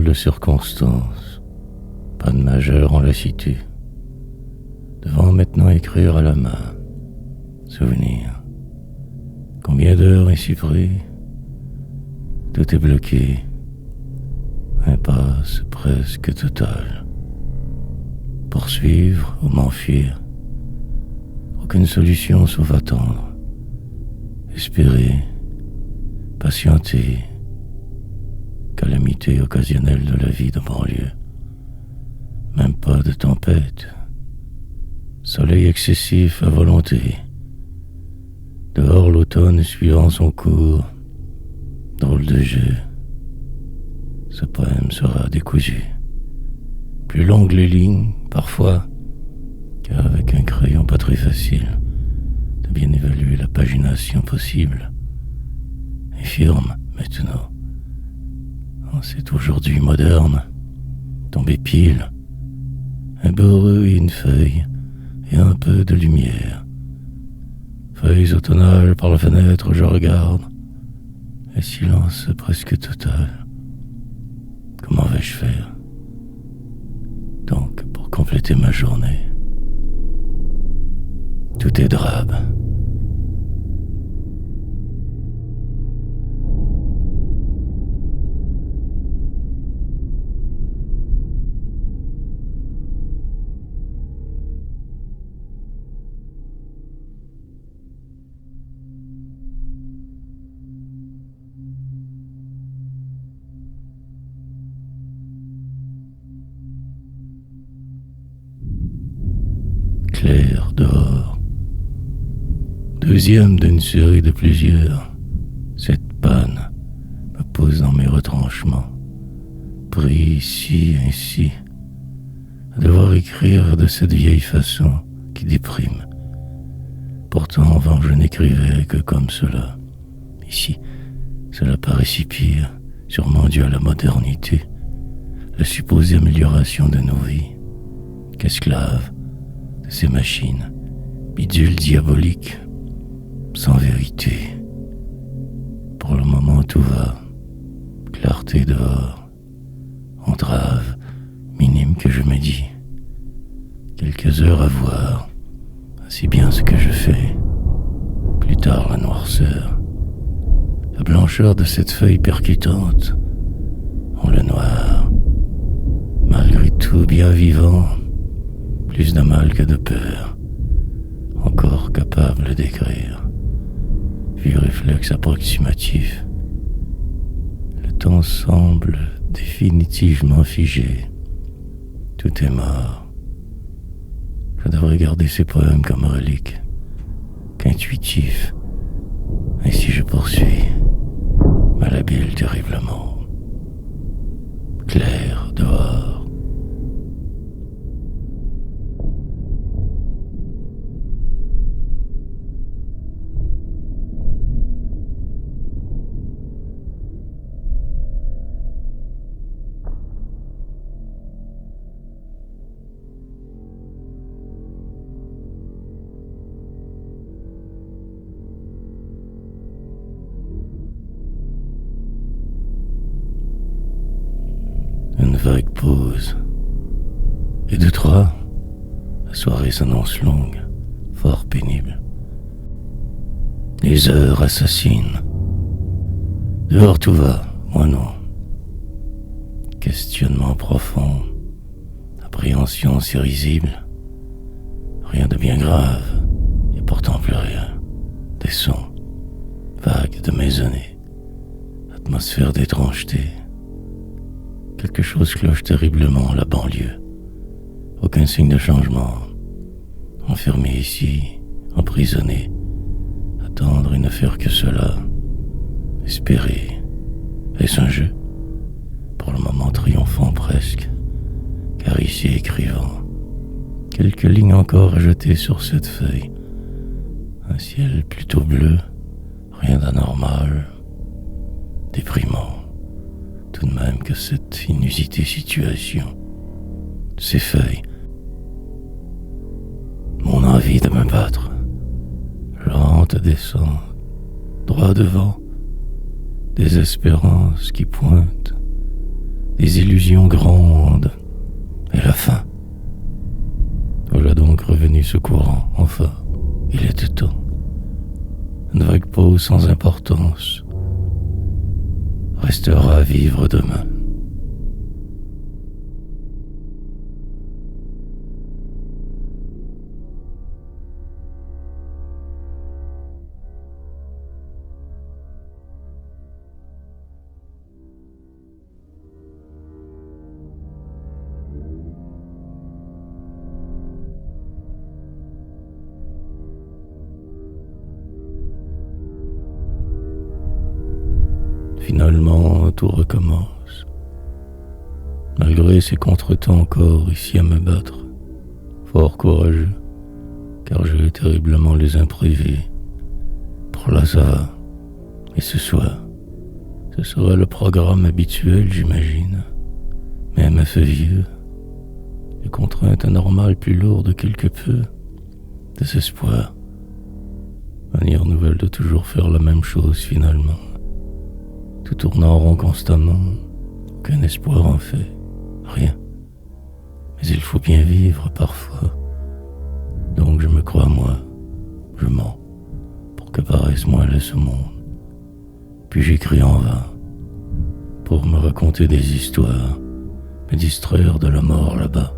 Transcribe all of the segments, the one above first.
de circonstance, pas de majeur en lassitude. Devant maintenant écrire à la main. Souvenir. Combien d'heures ici pris? Tout est bloqué. Impasse presque totale. Poursuivre ou m'enfuir. Aucune solution sauf attendre. Espérer. Patienter. Calamité occasionnelle de la vie de banlieue. Même pas de tempête. Soleil excessif à volonté. Dehors l'automne suivant son cours. Drôle de jeu. Ce poème sera décousu. Plus longues les lignes, parfois, car avec un crayon pas très facile de bien évaluer la pagination possible. Et firme, maintenant. C'est aujourd'hui moderne. Tombé pile. Un beurreux et une feuille, et un peu de lumière. Feuilles automnales par la fenêtre, je regarde. Et silence presque total. Comment vais-je faire? Donc, pour compléter ma journée, tout est drabe. Clair dehors. Deuxième d'une série de plusieurs. Cette panne me pose dans mes retranchements. Pris ici, ainsi, à devoir écrire de cette vieille façon qui déprime. Pourtant, avant, je n'écrivais que comme cela. Ici, cela paraît si pire, sûrement dû à la modernité, la supposée amélioration de nos vies. Qu'esclaves de ces machines, bidules diaboliques, sans vérité. Pour le moment, tout va. Clarté dehors. Entrave, minime que je me dis. Quelques heures à voir. C'est bien ce que je fais. Plus tard, la noirceur. La blancheur de cette feuille percutante. En le noir. Malgré tout bien vivant. Plus de mal que de peur. Encore capable d'écrire. Vu réflexe approximatif. Le temps semble définitivement figé. Tout est mort. Je devrais garder ces poèmes comme reliques, qu'intuitifs. Ainsi je poursuis, malhabile terriblement. Clair dehors. Une vague pause. Et de trois, la soirée s'annonce longue, fort pénible. Les heures assassinent. Dehors tout va, moi non. Questionnement profond, appréhension si risible. Rien de bien grave, et pourtant plus rien. Des sons, vagues de maisonnées, atmosphère d'étrangeté. Quelque chose cloche terriblement la banlieue. Aucun signe de changement. Enfermé ici, emprisonné. Attendre et ne faire que cela. Espérer. Est-ce un jeu? Pour le moment triomphant presque. Car ici écrivant. Quelques lignes encore à jeter sur cette feuille. Un ciel plutôt bleu. Rien d'anormal. Déprimant. Tout de même que cette inusitée situation. Ces feuilles. Mon envie de me battre. Lente descend. Droit devant. Désespérance qui pointe. des illusions grandes, et la fin. Voilà donc revenu ce courant, enfin, il était temps. Une vague pause sans importance restera à vivre demain. Finalement, tout recommence. Malgré ces contretemps encore ici à me battre, fort courageux, car j'ai terriblement les imprévus. Pour là, ça va. Et ce soir, ce sera le programme habituel, j'imagine. Même à ce vieux, les contraintes anormales plus lourdes quelque peu, désespoir. Manière nouvelle de toujours faire la même chose finalement. Tout tourne en rond constamment, aucun espoir en fait, rien. Mais il faut bien vivre parfois. Donc je me crois moi, je mens, pour que paraisse moins laid ce monde. Puis j'écris en vain, pour me raconter des histoires, me distraire de la mort là-bas,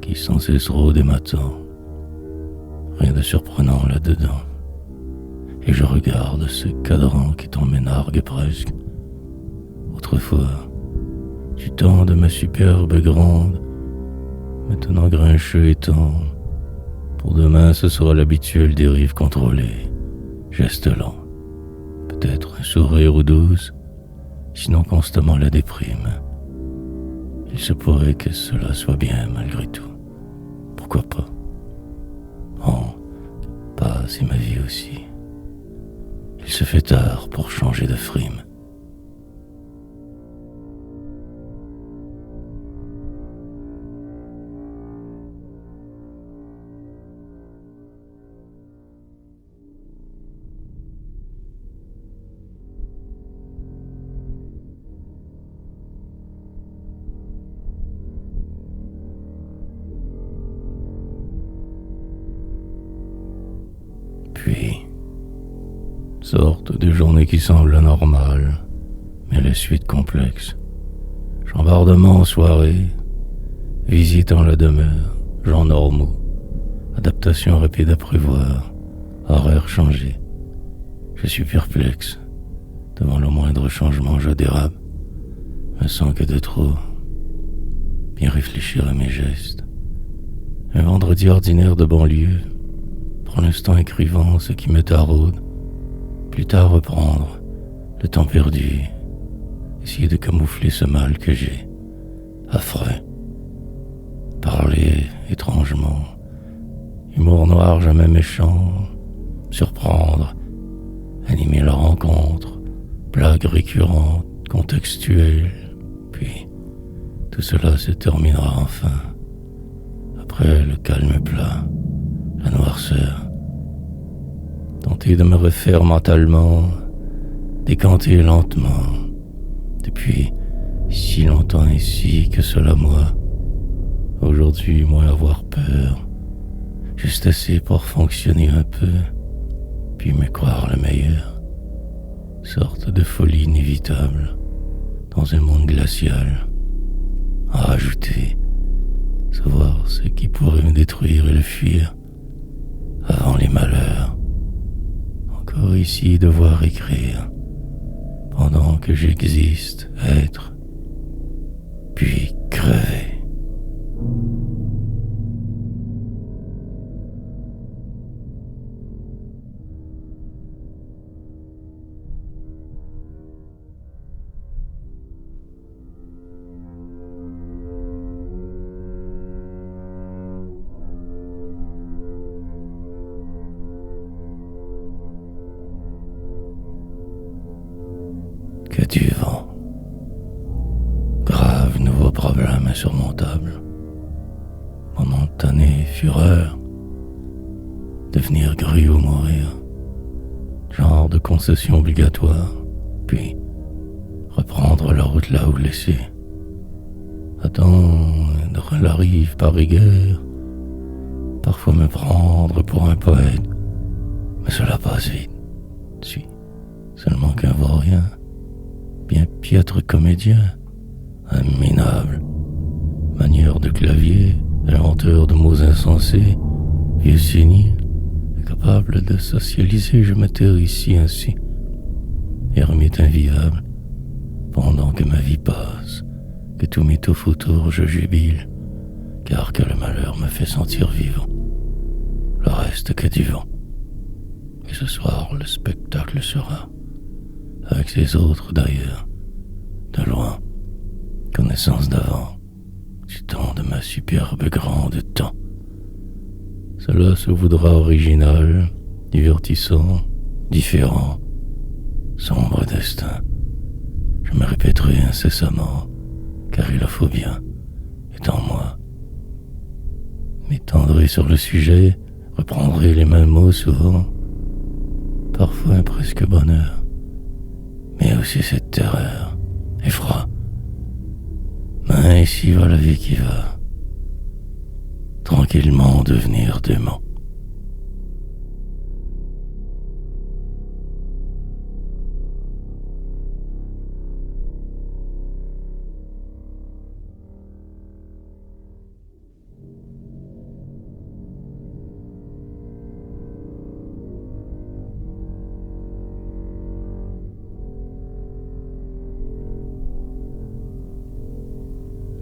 qui sans cesse rôde et m'attend. Rien de surprenant là-dedans. Et je regarde ce cadran qui t'emménargue presque. Autrefois, du temps de ma superbe grande, maintenant grincheux et tendre. Pour demain, ce sera l'habituelle dérive contrôlée. Geste lent, peut-être un sourire ou douze, sinon constamment la déprime. Il se pourrait que cela soit bien malgré tout. Pourquoi pas? Oh, pas c'est ma vie aussi. Il se fait tard pour changer de frime. Puis, sorte de journée qui semble normale, mais la suite complexe. Chambardement en soirée, visitant la demeure, gens normaux, adaptation rapide à prévoir, horaire changé. Je suis perplexe. Devant le moindre changement, je dérape. Me sens que de trop. Bien réfléchir à mes gestes. Un vendredi ordinaire de banlieue, pour l'instant écrivant ce qui me taraude. Plus tard reprendre le temps perdu, essayer de camoufler ce mal que j'ai, affreux. Parler étrangement, humour noir jamais méchant, surprendre, animer la rencontre, blagues récurrentes, contextuelles, puis tout cela se terminera enfin. Après le calme plat, la noirceur. Tenter de me refaire mentalement, décanter lentement, depuis si longtemps ici que cela moi. Aujourd'hui, moins avoir peur, juste assez pour fonctionner un peu, puis me croire le meilleur. Sorte de folie inévitable, dans un monde glacial. À rajouter, savoir ce qui pourrait me détruire et le fuir, avant les malheurs. Encore ici devoir écrire, pendant que j'existe, être, puis crever. Que du vent. Grave nouveau problème insurmontable. Momentanée fureur. Devenir gris ou mourir. Genre de concession obligatoire. Puis reprendre la route là où laissée. Attendre la rive par rigueur, parfois me prendre pour un poète, mais cela passe vite. Si, seulement qu'un vaurien, bien piètre comédien, un minable, manière de clavier, lenteur de mots insensés, vieux sénile, incapable de socialiser, je me terre ici ainsi, ermite invivable, pendant que ma vie passe, que tout m'étouffe autour, je jubile, car que le malheur me fait sentir vivant, le reste que du vent. Et ce soir, le spectacle sera, avec ces autres d'ailleurs, de loin, connaissance d'avant, du temps de ma superbe grande temps. Cela se voudra original, divertissant, différent, sombre destin. Je me répéterai incessamment, car il le faut bien, étant moi. M'étendrai sur le sujet, reprendrai les mêmes mots souvent, parfois un presque bonheur, mais aussi cette terreur, effroi. Mais ici va la vie qui va, tranquillement devenir dément.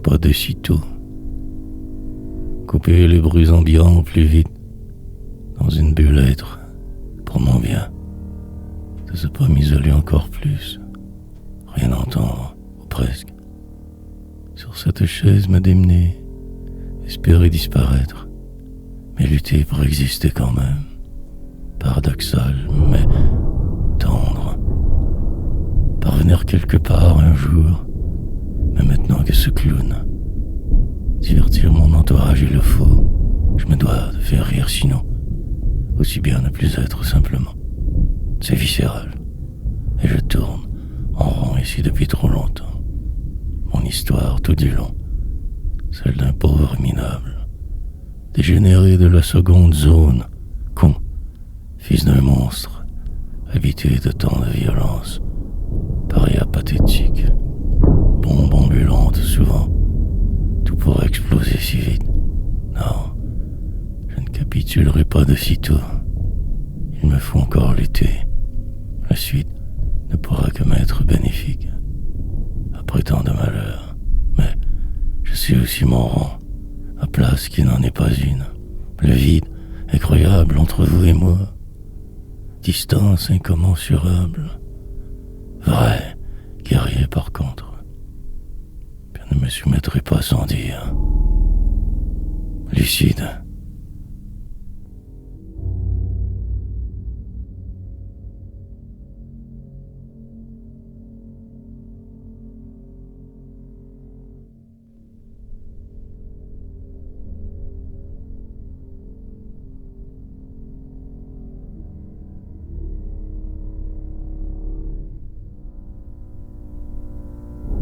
Pas de sitôt. Couper les bruits ambiants plus vite, dans une bulle être, pour mon bien. De se pas m'isoler encore plus, rien entendre, ou presque. Sur cette chaise me démener, espérer disparaître, mais lutter pour exister quand même. Paradoxal, mais tendre. Parvenir quelque part un jour, mais maintenant que ce clown, divertir mon entourage il le faut, je me dois de faire rire sinon, aussi bien ne plus être simplement. C'est viscéral, et je tourne en rond ici depuis trop longtemps. Mon histoire tout du long, celle d'un pauvre minable, dégénéré de la seconde zone, con, fils d'un monstre, habitué de tant de violence, pareil à pathétique. Bombe ambulante souvent, tout pourrait exploser si vite. Non, je ne capitulerai pas de sitôt. Il me faut encore lutter. La suite ne pourra que m'être bénéfique. Après tant de malheur, mais je sais aussi mon rang, ma place qui n'en est pas une. Le vide incroyable entre vous et moi. Distance incommensurable. Vrai, guerrier par contre. Je ne me soumettrai pas sans dire. Lucide.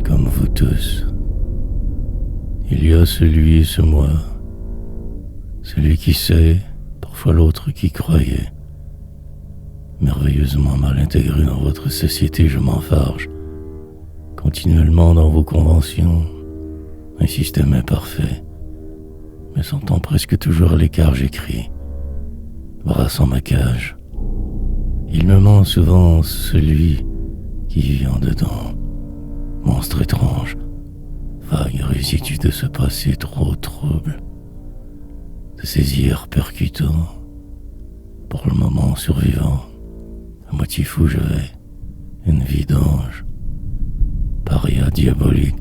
Comme vous tous. Il y a celui et ce moi, celui qui sait, parfois l'autre qui croyait. Merveilleusement mal intégré dans votre société, je m'enfarge, continuellement dans vos conventions, un système imparfait. Me sentant presque toujours à l'écart, j'écris, brassant ma cage. Il me ment souvent celui qui vit en dedans, monstre étrange, vague résidu de ce passé trop trouble, de ces hier percutants, pour le moment survivant, à moitié fou je vais, une vie d'ange, paria diabolique,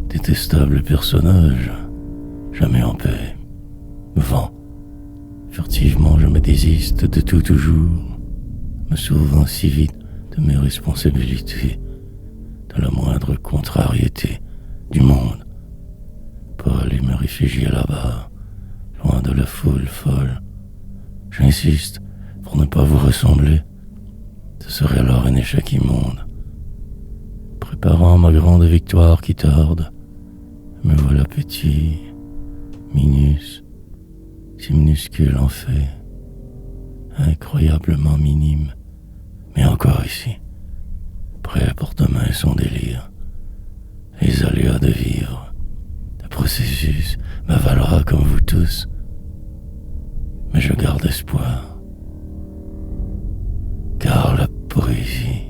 détestable personnage, jamais en paix, vent, furtivement je me désiste de tout toujours, me sauvant si vite de mes responsabilités, de la moindre contrariété du monde, pour aller me réfugier là-bas, loin de la foule folle. J'insiste pour ne pas vous ressembler, ce serait alors un échec immonde. Préparant ma grande victoire qui tarde, me voilà petit, minus, si minuscule en fait, incroyablement minime, mais encore ici, prêt pour demain et son délire. Les aléas de vivre, le processus m'avalera comme vous tous, mais je garde espoir, car la poésie,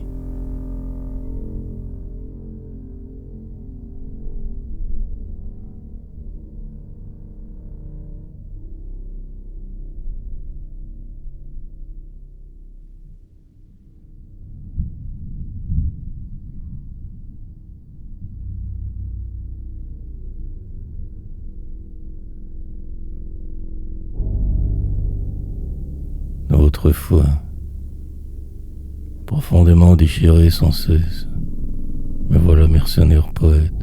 autrefois, profondément déchiré sans cesse, me voilà mercenaire poète,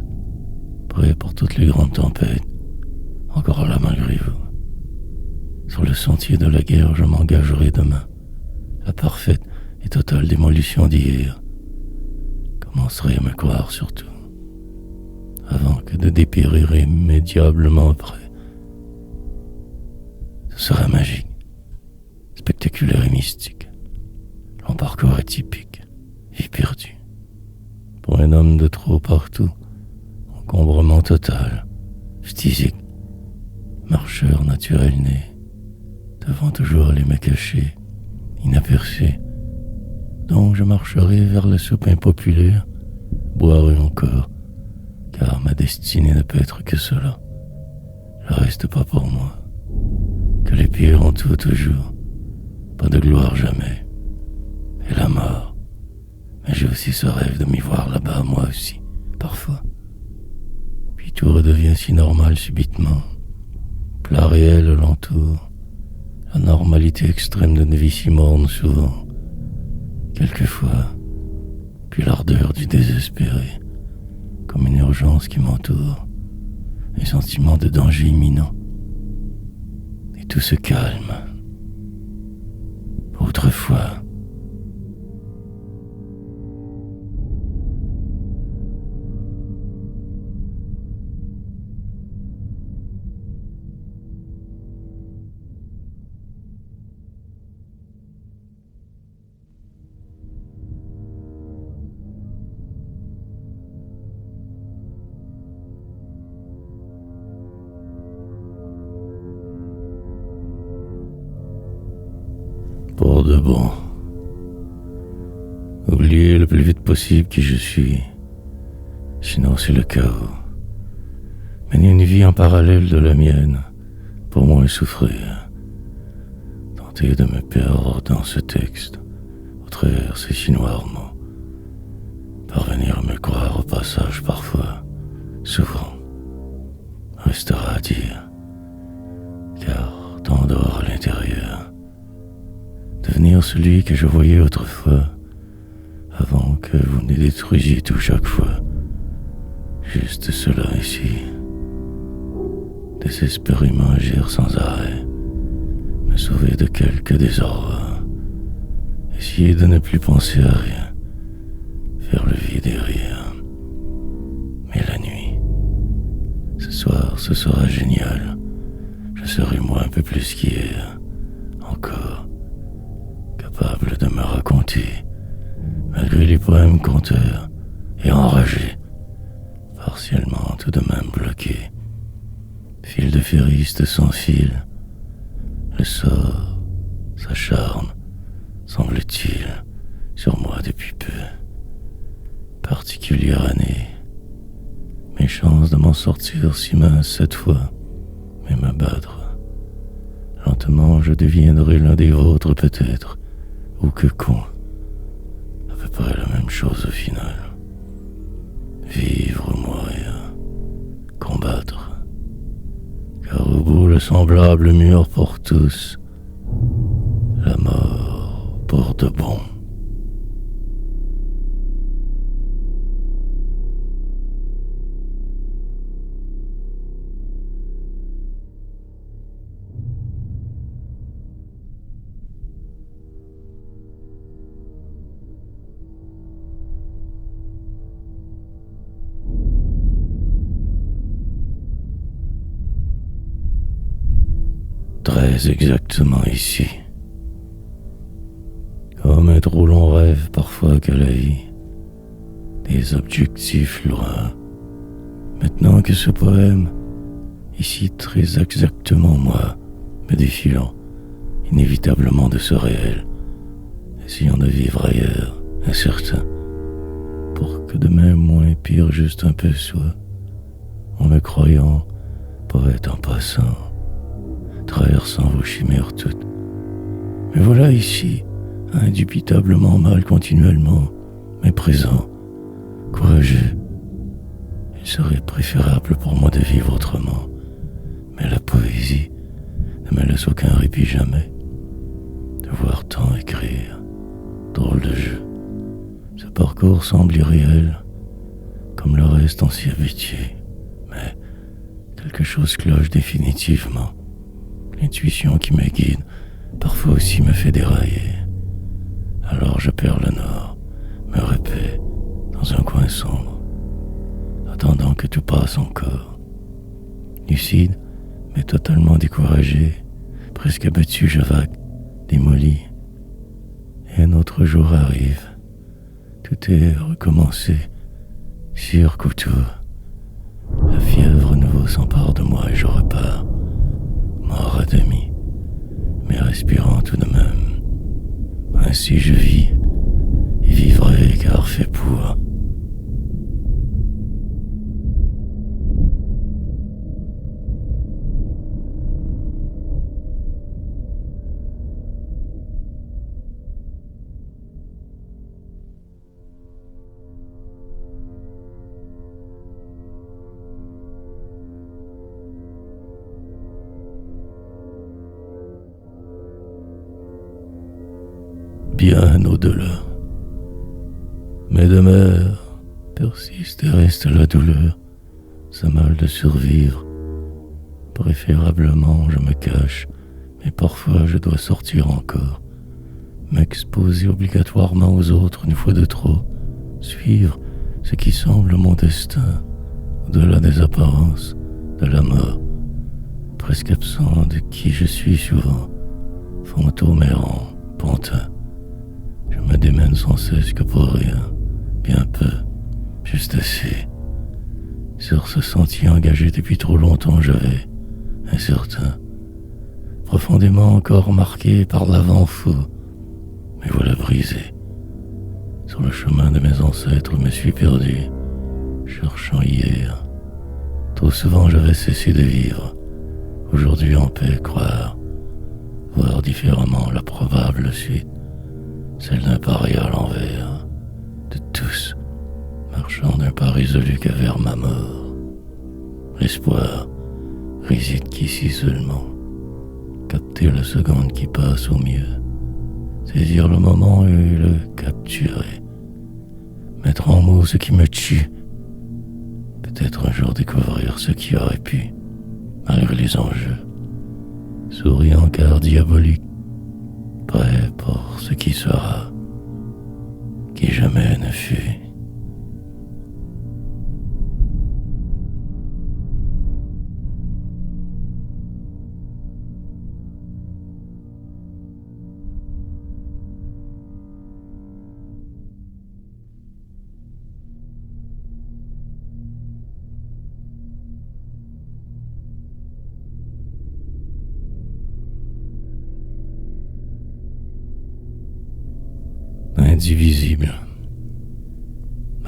prêt pour toutes les grandes tempêtes, encore là malgré vous. Sur le sentier de la guerre, je m'engagerai demain. La parfaite et totale démolition d'hier commencerai à me croire surtout, avant que de dépérir immédiablement après. Ce sera magique, spectaculaire et mystique. Mon parcours atypique, vie perdue. Pour un homme de trop partout, encombrement total, physique, marcheur naturel né, devant toujours aller me cacher, inaperçu. Donc je marcherai vers le soupin populaire, boirai encore, car ma destinée ne peut être que cela. Le reste pas pour moi, que les pires ont tout toujours, pas de gloire jamais, et la mort. Mais j'ai aussi ce rêve de m'y voir là-bas, moi aussi, parfois. Puis tout redevient si normal subitement, plat réel l'entoure, la normalité extrême d'une vie si morne souvent, quelquefois, puis l'ardeur du désespéré, comme une urgence qui m'entoure, un sentiment de danger imminent, et tout se calme. Autrefois, pour de bon. Oublier le plus vite possible qui je suis, sinon c'est le chaos. Mener une vie en parallèle de la mienne, pour moins souffrir. Tenter de me perdre dans ce texte, au travers ces si noirs mots. Parvenir à me croire au passage parfois, souvent, restera à dire, car tant d'or à l'intérieur. Devenir celui que je voyais autrefois, avant que vous ne détruisiez tout chaque fois. Juste cela ici. Désespérément agir sans arrêt, me sauver de quelque désordre, essayer de ne plus penser à rien, faire le vide et rire. Mais la nuit, ce soir, ce sera génial. Je serai moi un peu plus qu'hier, encore, capable de me raconter, malgré les poèmes conteurs, et enragé, partiellement tout de même bloqué. Fil de ferriste sans fil, le sort s'acharne, semble-t-il, sur moi depuis peu. Particulière année, mes chances de m'en sortir si minces cette fois, mais m'abattre. Lentement je deviendrai l'un des vôtres peut-être, ou que con, à peu près la même chose au final. Vivre ou mourir, combattre, car au bout le semblable mur pour tous, la mort pour de bon. très exactement ici. Comme un trop long rêve parfois que la vie, des objectifs loin. Maintenant que ce poème, ici très exactement moi, me défilant inévitablement de ce réel, essayant de vivre ailleurs, incertain, pour que demain moins pire juste un peu soit, en me croyant poète en passant, traversant vos chimères toutes. Mais voilà ici, indubitablement mal continuellement, mais présent, courageux. Il serait préférable pour moi de vivre autrement, mais la poésie ne me laisse aucun répit jamais. De voir tant écrire, drôle de jeu. Ce parcours semble irréel, comme le reste on s'y habitue, mais quelque chose cloche définitivement. L'intuition qui me guide, parfois aussi me fait dérailler. Alors je perds le nord, me répète dans un coin sombre, attendant que tout passe encore. Lucide, mais totalement découragé, presque abattu, je vague, démoli. Et un autre jour arrive. Tout est recommencé, cirque autour. La fièvre nouveau s'empare de moi et je repars, mort à demi, mais respirant tout de même. Ainsi je vis, et vivrai car fait pour. Bien au-delà. Mais demeure, persiste et reste la douleur, ce mal de survivre. Préférablement, je me cache, mais parfois je dois sortir encore, m'exposer obligatoirement aux autres une fois de trop, suivre ce qui semble mon destin, au-delà des apparences, de la mort, presque absent de qui je suis souvent, fantôme errant, pantin. Je me démène sans cesse que pour rien, bien peu, juste assez. Sur ce sentier engagé depuis trop longtemps, je vais, incertain, profondément encore marqué par l'avant fou. Mais voilà brisé. Sur le chemin de mes ancêtres, je me suis perdu, cherchant hier. Trop souvent j'avais cessé de vivre, aujourd'hui en paix croire, voir différemment la probable suite. Celle d'un pari à l'envers, de tous, marchant d'un pas résolu que vers ma mort. L'espoir réside qu'ici seulement, capter la seconde qui passe au mieux, saisir le moment et le capturer, mettre en mots ce qui me tue, peut-être un jour découvrir ce qui aurait pu, malgré les enjeux, souriant car diabolique, prêt pour ce qui sera, qui jamais ne fut. Indivisible.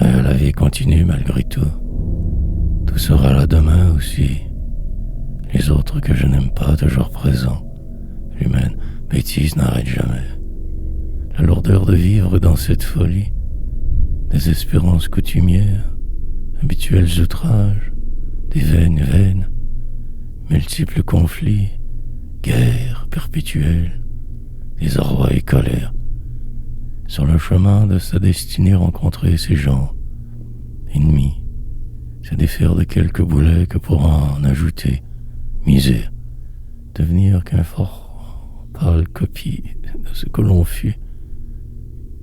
Mais la vie continue malgré tout. Tout sera là demain aussi. Les autres que je n'aime pas toujours présents. L'humaine bêtise n'arrête jamais. La lourdeur de vivre dans cette folie. Des espérances coutumières, habituels outrages, des vaines, multiples conflits, guerres perpétuelles, désarroi et colère. Sur le chemin de sa destinée rencontrer ces gens, ennemis, se défaire de quelques boulets que pour en ajouter, misère, devenir qu'un fort pâle copie de ce que l'on fut,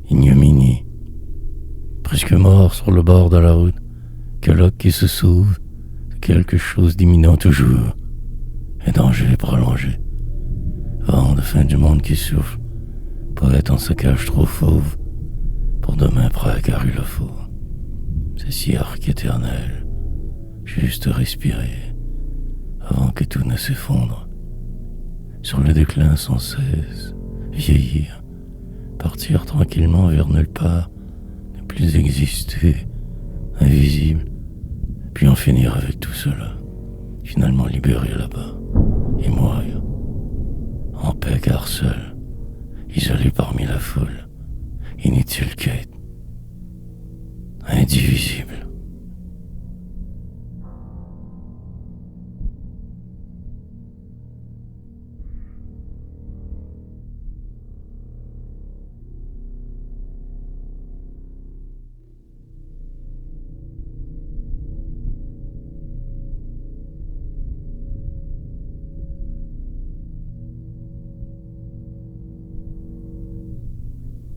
ignominie, presque mort sur le bord de la route, colloque qui se sauve de quelque chose d'imminent toujours, un danger prolongé, fin du monde qui souffle, poète en sa cage trop fauve, pour demain prêt car il le faut. C'est si arc éternel, juste respirer, avant que tout ne s'effondre. Sur le déclin sans cesse, vieillir, partir tranquillement vers nulle part, ne plus exister, invisible, puis en finir avec tout cela, finalement libéré là-bas, et mourir, en paix car seul, isolé parmi la foule, inutile quête, indivisible.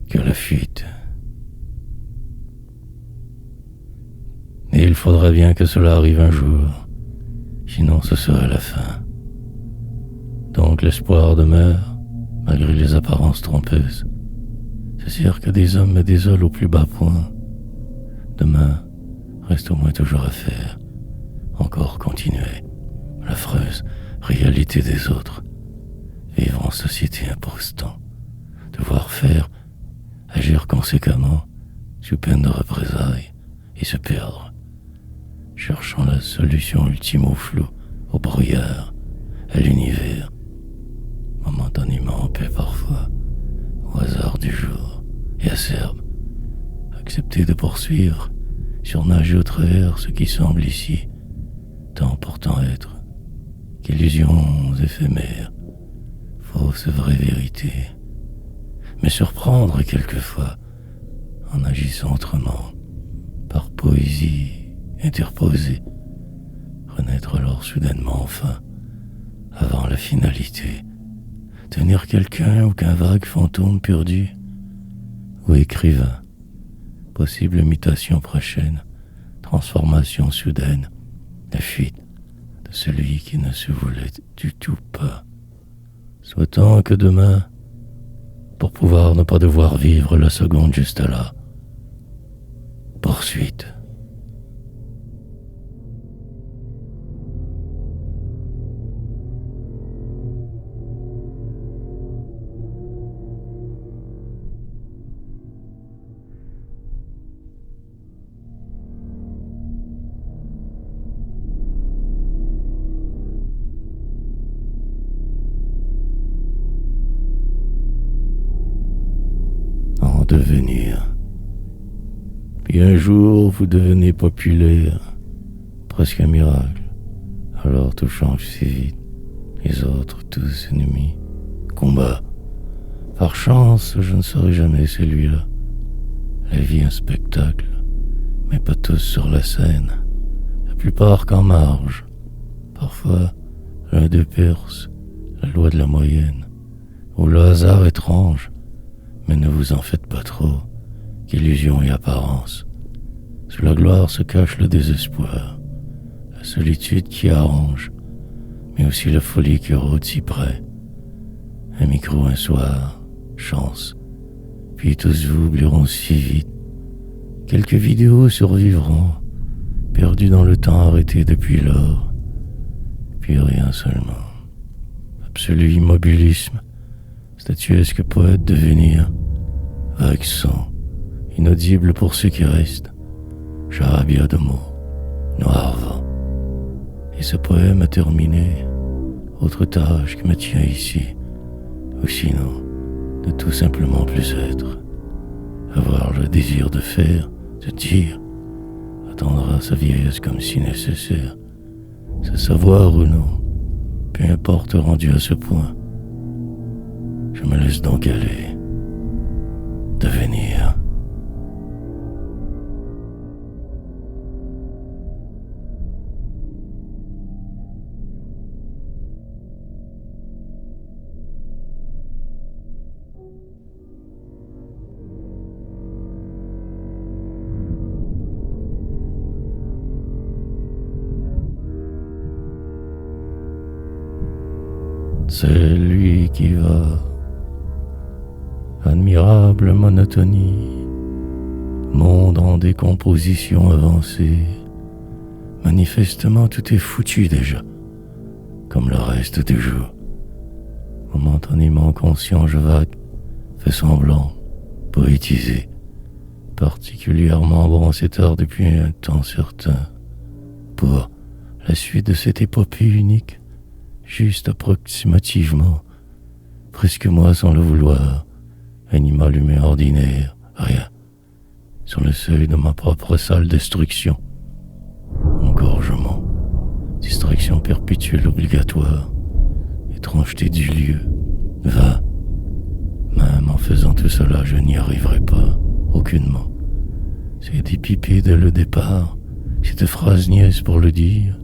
Que la fuite. Et il faudra bien que cela arrive un jour, sinon ce serait la fin. Donc l'espoir demeure, malgré les apparences trompeuses. C'est sûr que des hommes me désolent au plus bas point. Demain, reste au moins toujours à faire. Encore continuer l'affreuse réalité des autres. Vivre en société impostant. Devoir faire, agir conséquemment, sous peine de représailles, et se perdre, cherchant la solution ultime au flou, au brouillard, à l'univers, momentanément en paix parfois, au hasard du jour, et acerbe, accepter de poursuivre, surnager au travers ce qui semble ici, tant pourtant être, qu'illusions éphémères, fausses vraies vérités, mais surprendre quelquefois, en agissant autrement, par poésie interposée, renaître alors soudainement enfin, avant la finalité, tenir quelqu'un ou qu'un vague fantôme perdu, ou écrivain, possible mutation prochaine, transformation soudaine, la fuite de celui qui ne se voulait du tout pas. Souhaitant que demain, pour pouvoir ne pas devoir vivre la seconde juste là, poursuite. En devenir. Puis un jour, vous devenez populaire, presque un miracle. Alors tout change si vite, les autres tous ennemis. Combat. Par chance, je ne serai jamais celui-là. La vie un spectacle, mais pas tous sur la scène. La plupart qu'en marge. Parfois, l'un d'eux perce la loi de la moyenne, ou le hasard étrange. Mais ne vous en faites pas trop, qu'illusion et apparence. Sous la gloire se cache le désespoir, la solitude qui arrange, mais aussi la folie qui rôde si près. Un micro un soir, chance, puis tous vous oublieront si vite. Quelques vidéos survivront, perdues dans le temps arrêté depuis lors, puis rien seulement. Absolu immobilisme, statuesque poète devenir, vague son, inaudible pour ceux qui restent, charabia de mots, noir vent. Et ce poème a terminé, autre tâche qui me tient ici, ou sinon, de tout simplement plus être, avoir le désir de faire, de dire, attendre à sa vieillesse comme si nécessaire, se savoir ou non, peu importe rendu à ce point. Je me laisse donc aller, devenir. C'est lui qui va. Admirable monotonie, monde en décomposition avancée. Manifestement, tout est foutu déjà, comme le reste du jour. Momentanément conscient, je vague, fais semblant, poétiser. Particulièrement bon à cette heure depuis un temps certain. Pour la suite de cette épopée unique, juste approximativement, presque moi sans le vouloir, animal humain ordinaire, rien, sur le seuil de ma propre sale destruction. Engorgement, distraction perpétuelle obligatoire, étrangeté du lieu, va. Même en faisant tout cela, je n'y arriverai pas, aucunement. C'est dépipé dès le départ, cette phrase niaise pour le dire.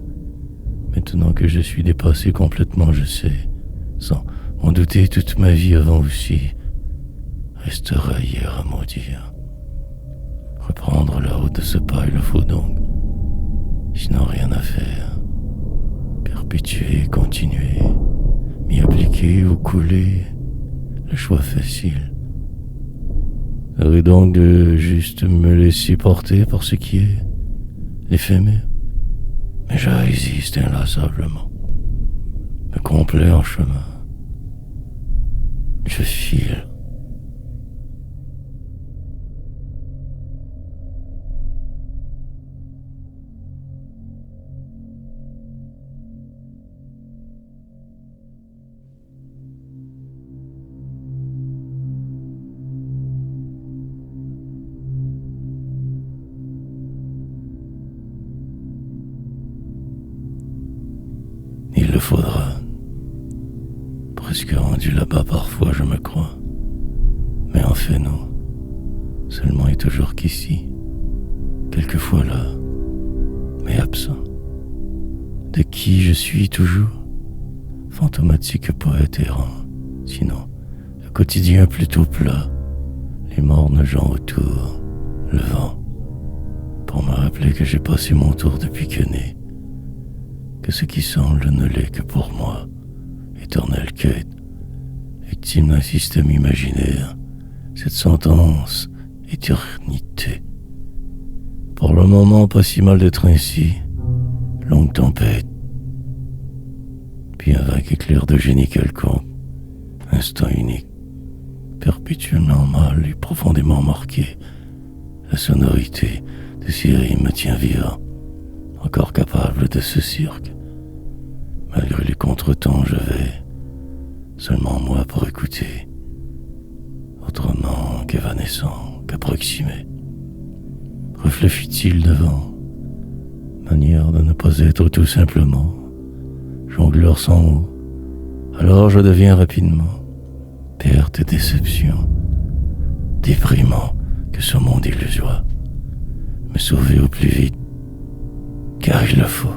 Maintenant que je suis dépassé complètement, je sais, sans m'en douter toute ma vie avant aussi, restera hier à maudire. Reprendre la route de ce pas, il le faut donc. Sinon rien à faire. Perpétuer, continuer, m'y appliquer ou couler, le choix facile. Et donc de juste me laisser porter par ce qui est éphémère. Mais je résiste inlassablement, me complais en chemin. Je file. Il le faudra. Presque rendu là-bas parfois, je me crois. Mais en fait, non. Seulement et toujours qu'ici. Quelquefois là. Mais absent. De qui je suis toujours. Fantomatique poète errant. Sinon, le quotidien plutôt plat. Les mornes gens autour. Le vent. Pour me rappeler que j'ai passé mon tour depuis que né. Que ce qui semble ne l'est que pour moi, éternelle quête, victime d'un système imaginaire, cette sentence, éternité. Pour le moment, pas si mal d'être ainsi, longue tempête, puis un vague éclair de génie quelconque, instant unique, perpétuellement mal et profondément marqué, la sonorité de ces rimes me tient vivant, encore capable de ce cirque. Malgré les contretemps, je vais, seulement moi pour écouter, autrement qu'évanescent, qu'approximé. Reflet futile devant, manière de ne pas être tout simplement, jongleur sans mots. Alors je deviens rapidement, perte et déception, déprimant que ce monde illusoire, me sauver au plus vite, car il le faut.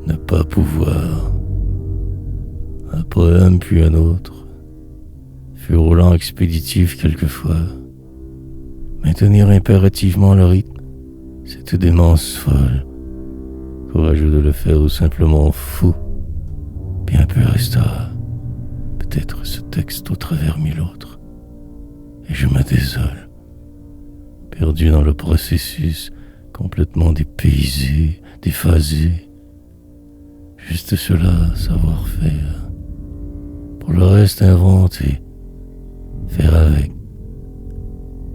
Ne pas pouvoir, un poème puis un autre, fut roulant expéditif quelquefois, maintenir impérativement le rythme, cette démence folle, courageux de le faire ou simplement fou, bien peu resta, peut-être ce texte au travers mille autres, et je me désole, perdu dans le processus, complètement dépaysé, déphasé. Juste cela, savoir faire. Pour le reste, inventer. Faire avec.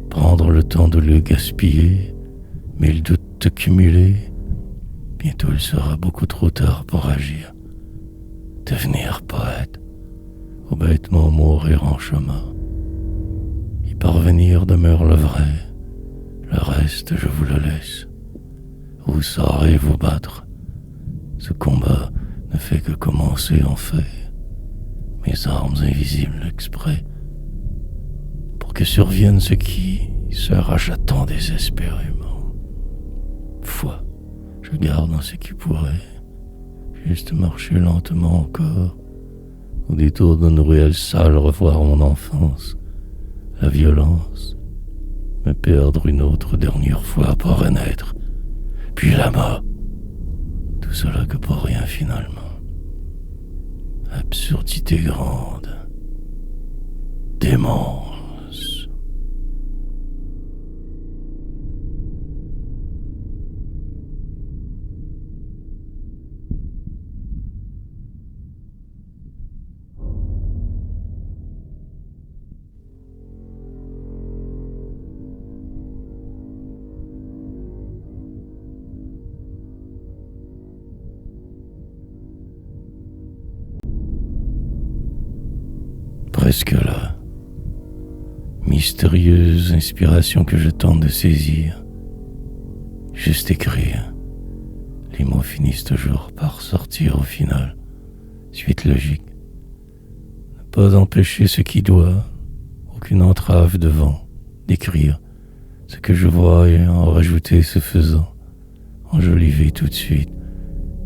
Prendre le temps de le gaspiller, mais le doute cumulé. Bientôt il sera beaucoup trop tard pour agir. Devenir poète. Ou bêtement mourir en chemin. Y parvenir demeure le vrai. Le reste, je vous le laisse. Vous saurez vous battre. Ce combat ne fait que commencer en fait. Mes armes invisibles exprès que survienne ce qui s'arrache à tant désespérément. Foi, je garde en ce qui pourrait juste marcher lentement encore, au détour d'une ruelle sale, revoir mon enfance, la violence, me perdre une autre dernière fois pour renaître, puis la mort. Tout cela que pour rien finalement. Absurdité grande. Démence. Presque là. Mystérieuse inspiration que je tente de saisir. Juste écrire. Les mots finissent toujours par sortir au final. Suite logique. Ne pas empêcher ce qui doit, aucune entrave devant, d'écrire ce que je vois et en rajouter ce faisant. Enjoliver tout de suite.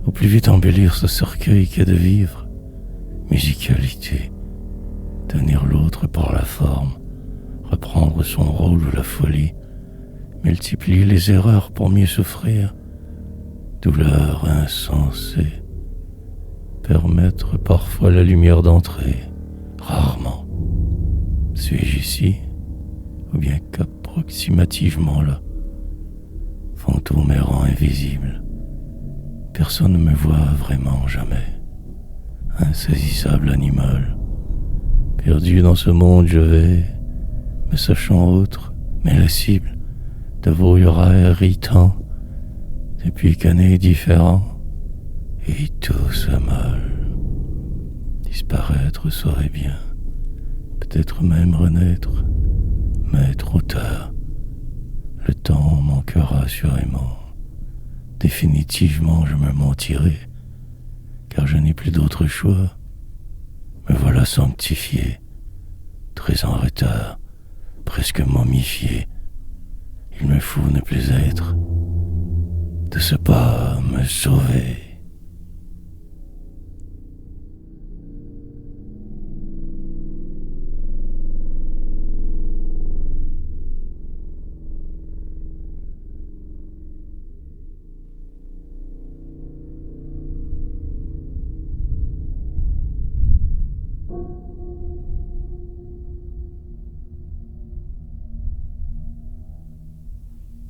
Au plus vite embellir ce cercueil qu'est de vivre. Musicalité. Tenir l'autre par la forme. Reprendre son rôle ou la folie. Multiplier les erreurs pour mieux souffrir. Douleur insensée. Permettre parfois la lumière d'entrer. Rarement. Suis-je ici? Ou bien qu'approximativement là? Fantôme errant invisible. Personne ne me voit vraiment jamais. Insaisissable animal. Perdu dans ce monde je vais, me sachant autre, mais la cible, de vos irritants, depuis qu'un est différent, et tout se mal. Disparaître serait bien, peut-être même renaître, mais trop tard. Le temps manquera assurément. Définitivement je me mentirai, car je n'ai plus d'autre choix. Me voilà sanctifié, très en retard, presque momifié. Il me faut ne plus être, de ce pas me sauver.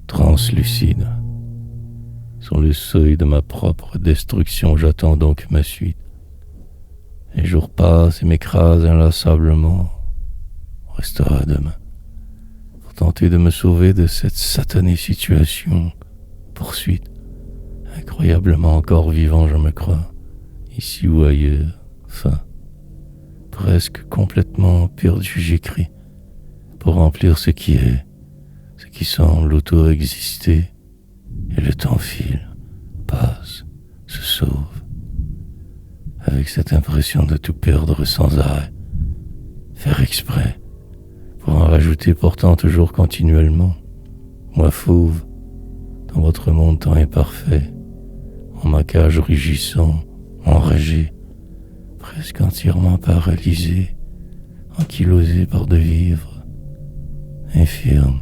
Translucide. Sur le seuil de ma propre destruction, j'attends donc ma suite. Les jours passent et m'écrasent inlassablement. On restera demain pour tenter de me sauver de cette satanée situation. Poursuite. Incroyablement encore vivant, je me crois, ici ou ailleurs. Fin. Presque complètement perdu, j'écris pour remplir ce qui est, ce qui semble auto-exister. Et le temps file, passe, se sauve, avec cette impression de tout perdre sans arrêt. Faire exprès, pour en rajouter pourtant toujours continuellement. Moi fauve, dans votre monde tant imparfait, en ma cage rugissant, enragé, presque entièrement paralysé, ankylosé par de vivre, infirme,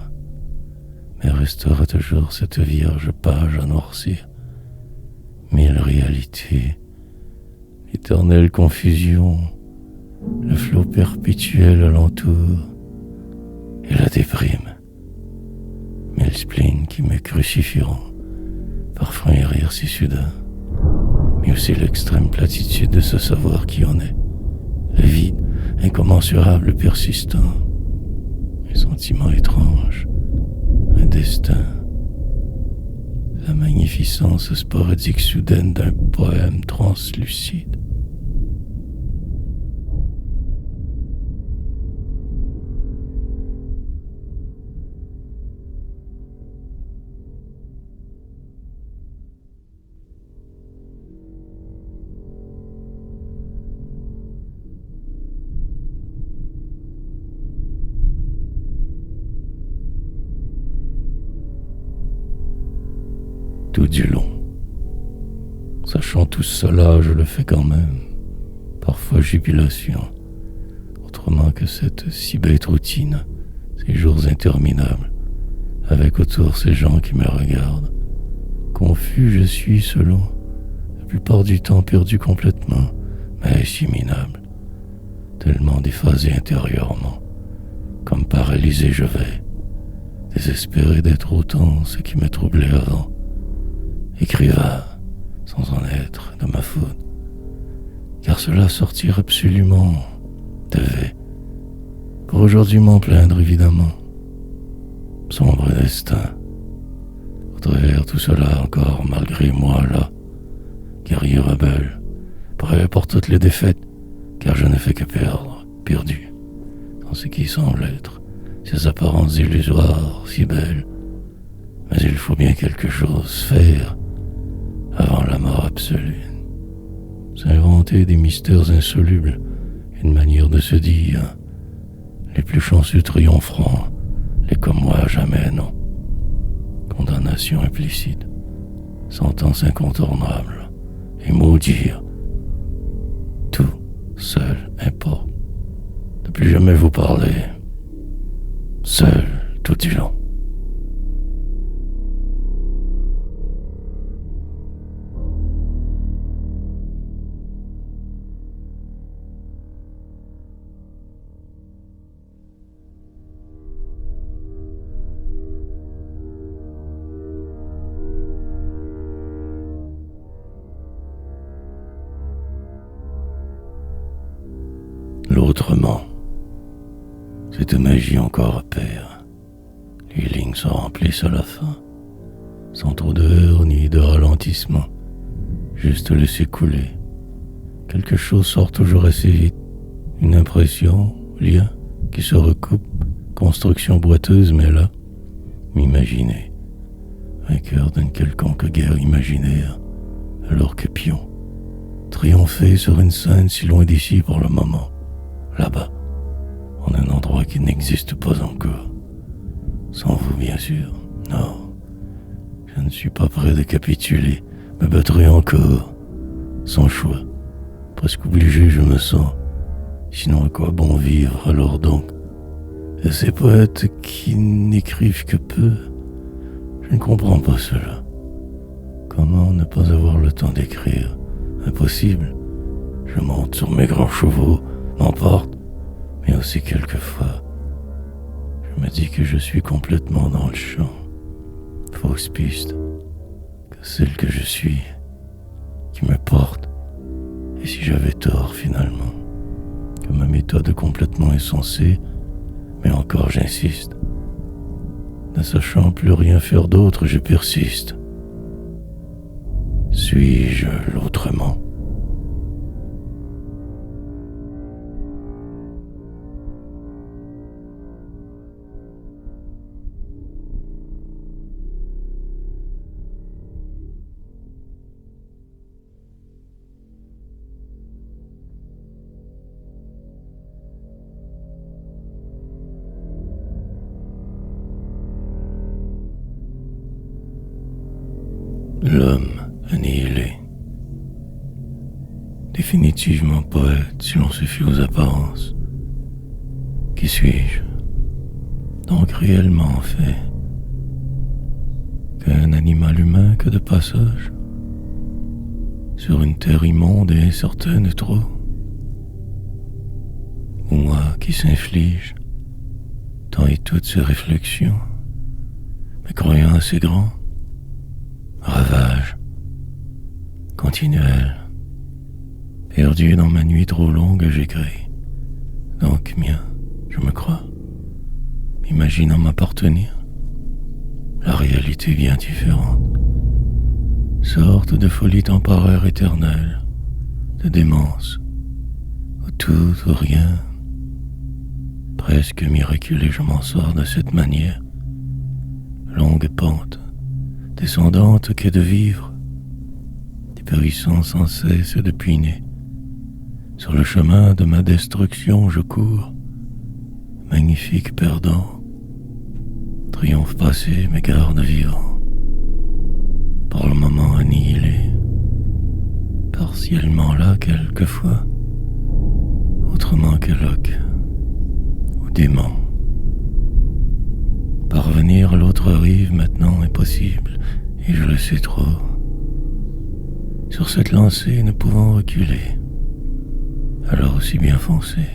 mais restera toujours cette vierge page à noircir. Mille réalités, l'éternelle confusion, le flot perpétuel alentour, et la déprime. Mille spleens qui me crucifieront, parfois un rire si soudain, mais aussi l'extrême platitude de ce savoir qui en est, le vide, incommensurable, persistant, un sentiment étrange, un destin, la magnificence sporadique soudaine d'un poème translucide. du long. Sachant tout cela, je le fais quand même, parfois jubilation, autrement que cette si bête routine, ces jours interminables, avec autour ces gens qui me regardent. Confus je suis selon, la plupart du temps perdu complètement, mais minable, tellement déphasé intérieurement, comme paralysé je vais, désespéré d'être autant ce qui me troublait avant, écrivain, sans en être de ma faute, car cela sortir absolument devait, pour aujourd'hui m'en plaindre évidemment. Sombre destin, au travers tout cela encore malgré moi là, guerrier rebelle, prêt pour toutes les défaites, car je ne fais que perdre, perdu, dans ce qui semble être ces apparences illusoires si belles, mais il faut bien quelque chose faire avant la mort absolue. S'inventer des mystères insolubles, une manière de se dire, les plus chanceux triompheront, les comme moi jamais non. Condamnation implicite, sentence incontournable, et maudire. Tout seul importe. Ne plus jamais vous parler. Seul tout du long. L'autrement. Cette magie encore opère. Les lignes sont remplies à la fin, sans trop de heurts ni de ralentissement, juste laisser couler. Quelque chose sort toujours assez vite, une impression, lien qui se recoupe, construction boiteuse mais là, m'imaginer, vainqueur d'une quelconque guerre imaginaire, alors que pion, triompher sur une scène si loin d'ici pour le moment, là-bas, en un endroit qui n'existe pas encore. Sans vous, bien sûr. Non, je ne suis pas prêt de capituler, me battrai encore, sans choix. Presque obligé je me sens. Sinon à quoi bon vivre alors donc? Et ces poètes qui n'écrivent que peu, je ne comprends pas cela. Comment ne pas avoir le temps d'écrire? Impossible. Je monte sur mes grands chevaux, m'emporte, mais aussi quelquefois, je me dis que je suis complètement dans le champ. Fausse piste, que celle que je suis, qui me porte. Et si j'avais tort finalement, que ma méthode est complètement insensée, mais encore j'insiste. Ne sachant plus rien faire d'autre, je persiste. Suis-je l'autrement? L'homme annihilé, définitivement poète si l'on se fie aux apparences. Qui suis-je? Donc réellement en fait, qu'un animal humain que de passage, sur une terre immonde et incertaine trop? Ou moi qui s'inflige tant et toutes ces réflexions, me croyant assez grand, ravage, continuel, perdu dans ma nuit trop longue, j'écris. Donc mien, je me crois, m'imaginant m'appartenir. La réalité bien différente, sorte de folie temporaire éternelle, de démence, où tout ou rien, presque miraculé je m'en sors de cette manière, longue pente, descendante qu'est de vivre, dépérissant sans cesse depuis né. Sur le chemin de ma destruction je cours, magnifique perdant, triomphe passé mes gardes vivants. pour le moment annihilé, partiellement là quelquefois, autrement qu'éloque ou dément. Parvenir à l'autre rive maintenant est possible, et je le sais trop. Sur cette lancée, nous pouvons reculer. Alors aussi bien foncer.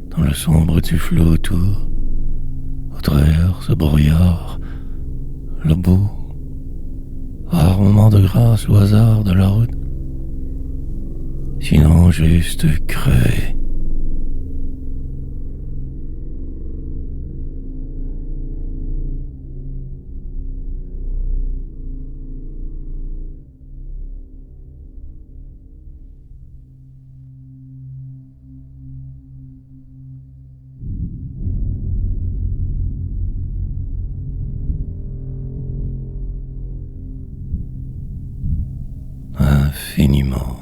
Dans le sombre du flot autour, au travers ce brouillard, le beau, rare moment de grâce au hasard de la route. Sinon, juste crever. Infiniment.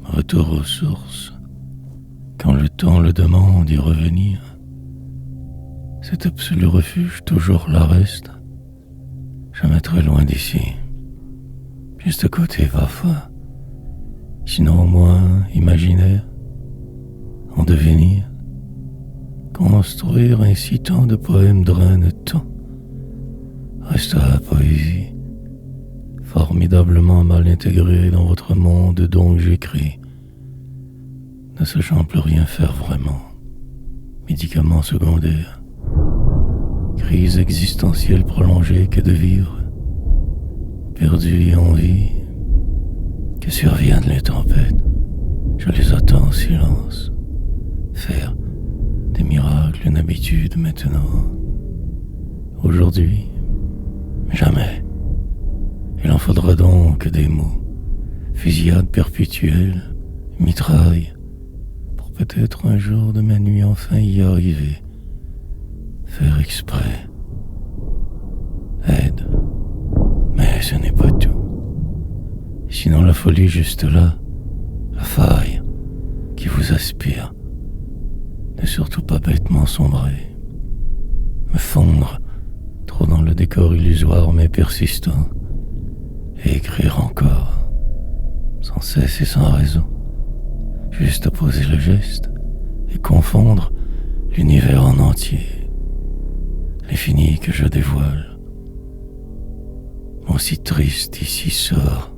Retour aux sources, quand le temps le demande d'y revenir. Cet absolu refuge toujours là reste, jamais très loin d'ici, juste à côté parfois, sinon au moins imaginaire, en devenir, construire ainsi tant de poèmes drainent tant, reste à la poésie, formidablement mal intégrée dans votre monde dont j'écris, ne sachant plus rien faire vraiment, médicaments secondaires, crise existentielle prolongée que de vivre, perdu et en vie, que surviennent les tempêtes, je les attends en silence, faire des miracles une habitude maintenant, aujourd'hui, jamais. Il en faudra donc des mots, fusillade perpétuelle, mitraille, pour peut-être un jour de ma nuit enfin y arriver. Faire exprès. Aide. Mais ce n'est pas tout. Sinon la folie juste là, la faille qui vous aspire, ne surtout pas bêtement sombrer, me fondre trop dans le décor illusoire mais persistant, et écrire encore, sans cesse et sans raison, juste à poser le geste et confondre l'univers en entier, l'infini que je dévoile. Mon si triste ici sort.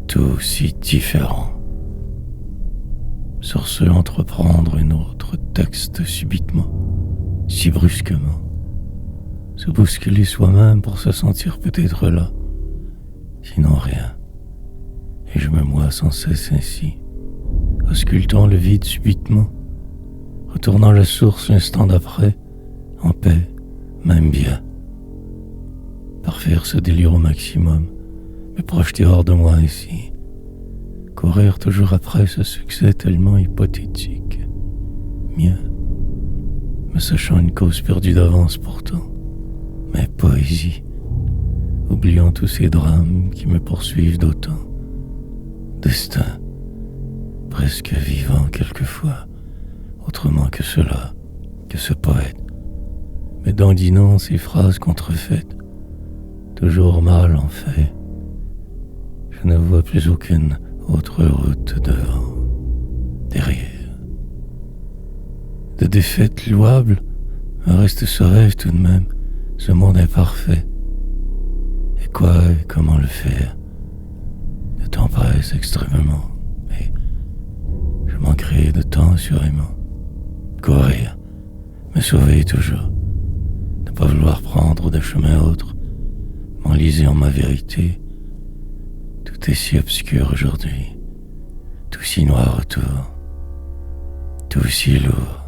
Tout si différent. Sur ce entreprendre un autre texte subitement, si brusquement, se bousculer soi-même pour se sentir peut-être là, sinon rien, et je me moie sans cesse ainsi, auscultant le vide subitement, retournant à la source l'instant d'après, en paix, même bien. Parfaire ce délire au maximum, me projeter hors de moi ici, courir toujours après ce succès tellement hypothétique, mien, me sachant une cause perdue d'avance pourtant, mais poésie, oubliant tous ces drames qui me poursuivent d'autant, destin, presque vivant quelquefois, autrement que cela, que ce poète, mais dandinant ces phrases contrefaites, toujours mal en fait. Je ne vois plus aucune autre route devant, derrière. De défaites louables, me reste ce rêve tout de même, ce monde imparfait. Et quoi et comment le faire? Le temps presse extrêmement, mais je manquerai de temps assurément. Courir, me sauver toujours, ne pas vouloir prendre de chemin autre, m'enliser en ma vérité. Tout est si obscur aujourd'hui, tout si noir autour, tout si lourd.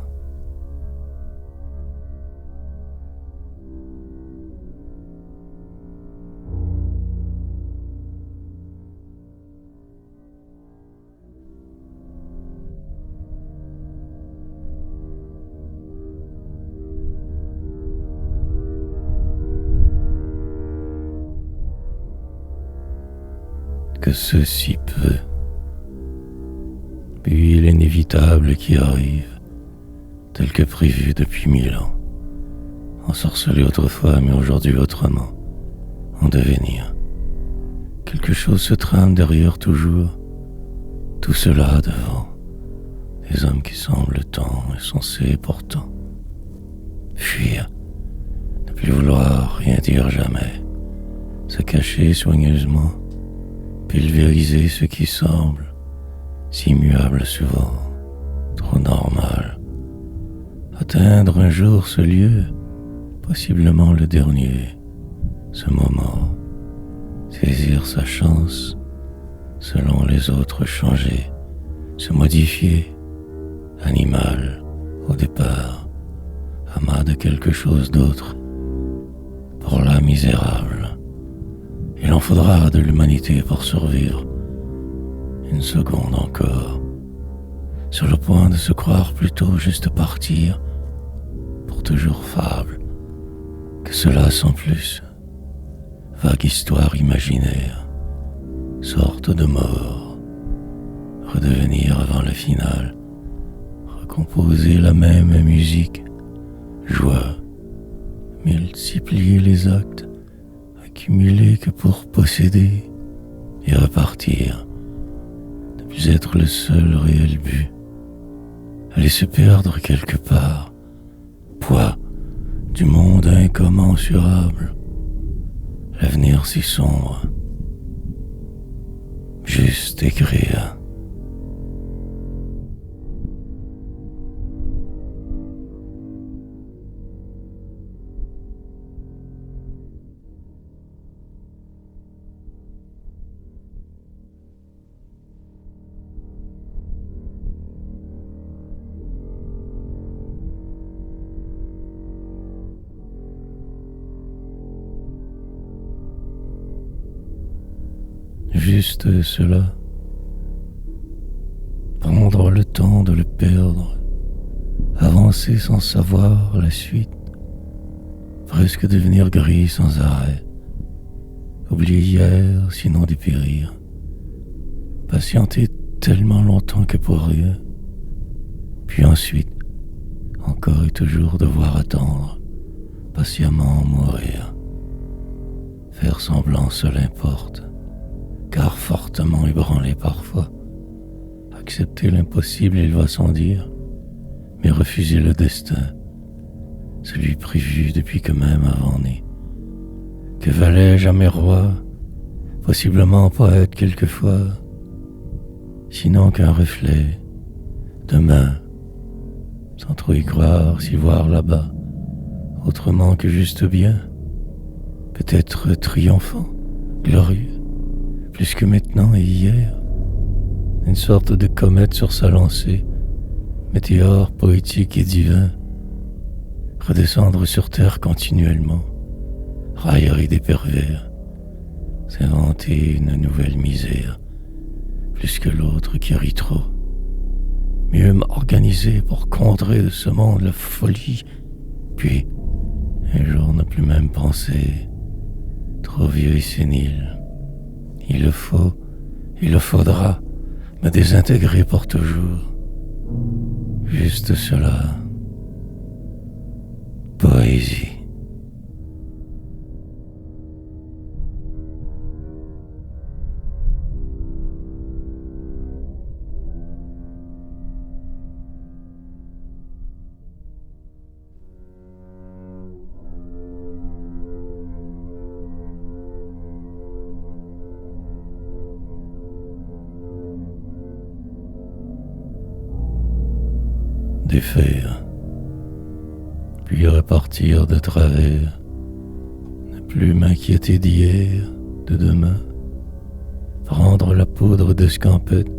que ceci peut. Puis l'inévitable qui arrive, tel que prévu depuis 1000 ans, ensorcelé autrefois mais aujourd'hui autrement, en devenir. Quelque chose se trame derrière toujours, tout cela devant, des hommes qui semblent temps insensés pourtant. Fuir, ne plus vouloir rien dire jamais, se cacher soigneusement, pulvériser ce qui semble si immuable souvent, trop normal. Atteindre un jour ce lieu, possiblement le dernier, ce moment, saisir sa chance, selon les autres changer, se modifier, animal au départ, amas de quelque chose d'autre, pour là misérable. Il en faudra de l'humanité pour survivre. Une seconde encore, sur le point de se croire plutôt juste partir, pour toujours fable, que cela sans plus, vague histoire imaginaire, sorte de mort, redevenir avant le final, recomposer la même musique, joie, multiplier les actes, accumuler que pour posséder et repartir, ne plus être le seul réel but, aller se perdre quelque part, poids du monde incommensurable, l'avenir si sombre, juste écrire. Juste cela, prendre le temps de le perdre, avancer sans savoir la suite, presque devenir gris sans arrêt, oublier hier sinon dépérir, patienter tellement longtemps que pour rien, puis ensuite, encore et toujours devoir attendre, patiemment mourir, faire semblant seul importe, car fortement ébranlé parfois, accepter l'impossible il va sans dire, mais refuser le destin, celui prévu depuis que même avant-né. Que valait jamais roi, possiblement poète quelquefois, sinon qu'un reflet, demain, sans trop y croire, s'y voir là-bas, autrement que juste bien, peut-être triomphant, glorieux, plus que maintenant et hier, une sorte de comète sur sa lancée, météore poétique et divin, redescendre sur terre continuellement, raillerie des pervers, s'inventer une nouvelle misère, plus que l'autre qui rit trop, mieux m'organiser pour contrer de ce monde la folie, puis un jour ne plus même penser, trop vieux et sénile. Il le faut, il le faudra, me désintégrer pour toujours. Juste cela. Poésie. Défaire, puis repartir de travers, ne plus m'inquiéter d'hier, de demain, prendre la poudre de scampette,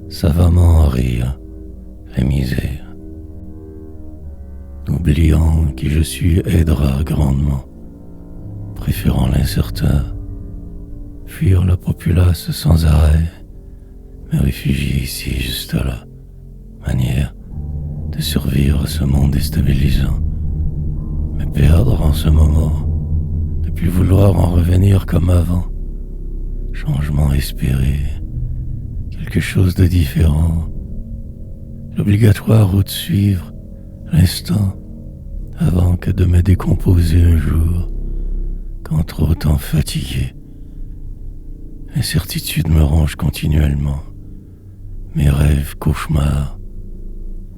savamment en rire, la misère. Oubliant qui je suis aidera grandement, préférant l'incertain, fuir la populace sans arrêt, me réfugier ici juste là, manière de survivre à ce monde déstabilisant, me perdre en ce moment, ne plus vouloir en revenir comme avant, changement espéré, quelque chose de différent, l'obligatoire route suivre l'instant avant que de me décomposer un jour, quand trop temps fatigué. L'incertitude me ronge continuellement, mes rêves cauchemars,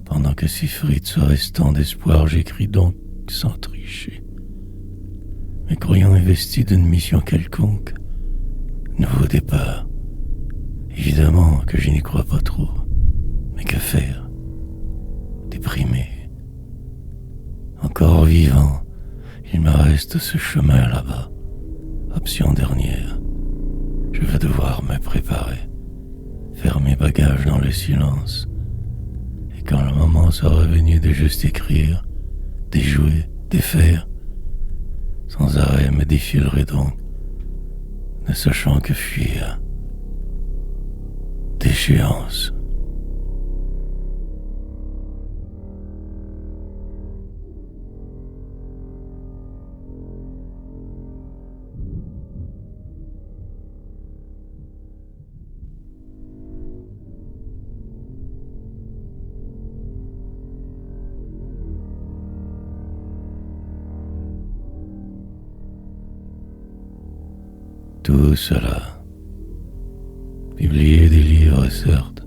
pendant que si frite ce restant d'espoir, j'écris donc sans tricher. Me croyant investi d'une mission quelconque, nouveau départ. Évidemment que je n'y crois pas trop, mais que faire? Déprimé. Encore vivant, il me reste ce chemin là-bas. Option dernière. Je vais devoir me préparer, faire mes bagages dans le silence. Et quand le moment sera venu de juste écrire, déjouer, défaire, sans arrêt me défilerai donc, ne sachant que fuir. Déchéance. Tout cela. Publier des livres, certes.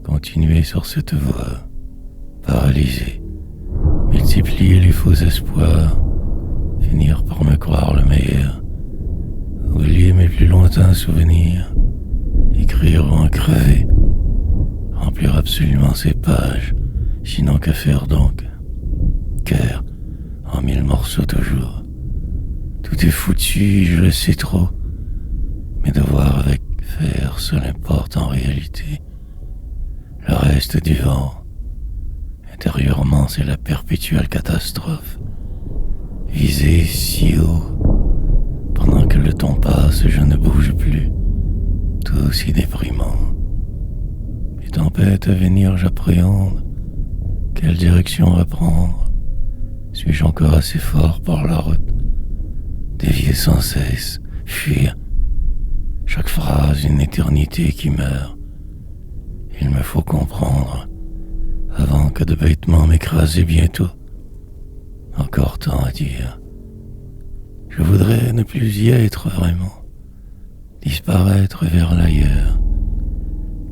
Continuer sur cette voie. Paralyser. Multiplier les faux espoirs. Finir par me croire le meilleur. Oublier mes plus lointains souvenirs. Écrire ou en crever. Remplir absolument ces pages. Sinon que faire donc? Cœur en 1000 morceaux toujours. Tout est foutu, je le sais trop. Mais devoir avec faire, seul importe en réalité. Le reste du vent. Intérieurement, c'est la perpétuelle catastrophe. Viser si haut. Pendant que le temps passe, je ne bouge plus. Tout si déprimant. Les tempêtes à venir, j'appréhende. Quelle direction reprendre? Suis-je encore assez fort par la route? Dévier sans cesse, fuir. Chaque phrase une éternité qui meurt. Il me faut comprendre, avant que de bêtement m'écraser bientôt. Encore temps à dire. Je voudrais ne plus y être vraiment, disparaître vers l'ailleurs,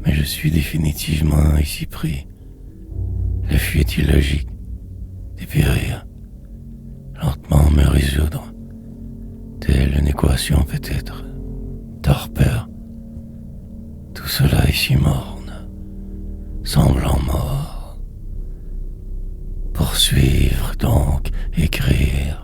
mais je suis définitivement ici pris. La fuite illogique, dépérir, lentement me résoudre, telle une équation peut-être. Torpeur. Tout cela est si morne, semblant mort. Poursuivre donc, écrire.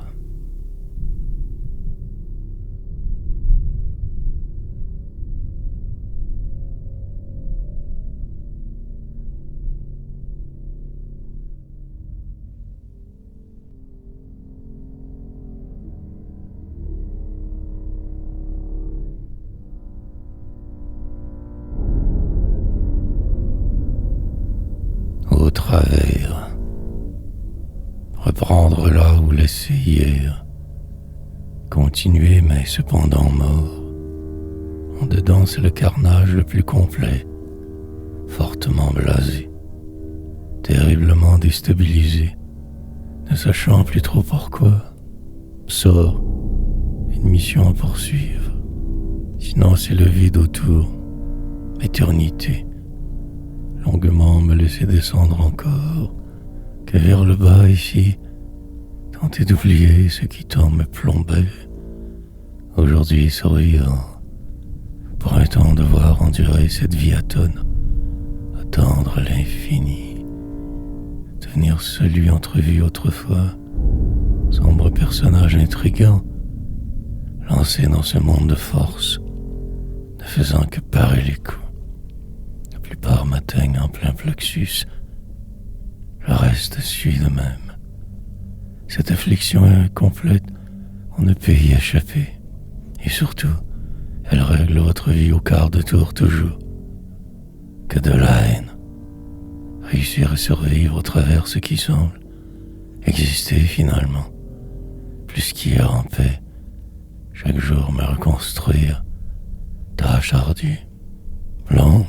Au travers, reprendre là où laissé hier, continuer mais cependant mort. En dedans c'est le carnage le plus complet, fortement blasé, terriblement déstabilisé, ne sachant plus trop pourquoi. Sort, une mission à poursuivre, sinon c'est le vide autour, éternité. Longuement me laisser descendre encore, que vers le bas ici, tenter d'oublier ce qui tant me plombait. Aujourd'hui souriant, pour un temps devoir endurer cette vie atone, attendre l'infini, devenir celui entrevu autrefois, sombre personnage intrigant, lancé dans ce monde de force, ne faisant que parer les coups. La plupart m'atteignent en plein plexus, le reste suit de même. Cette affliction est complète, on ne peut y échapper. Et surtout, elle règle votre vie au quart de tour toujours. Que de la haine. Réussir à survivre au travers ce qui semble exister finalement. Plus qu'hier en paix, chaque jour me reconstruire, tâche ardue, longue,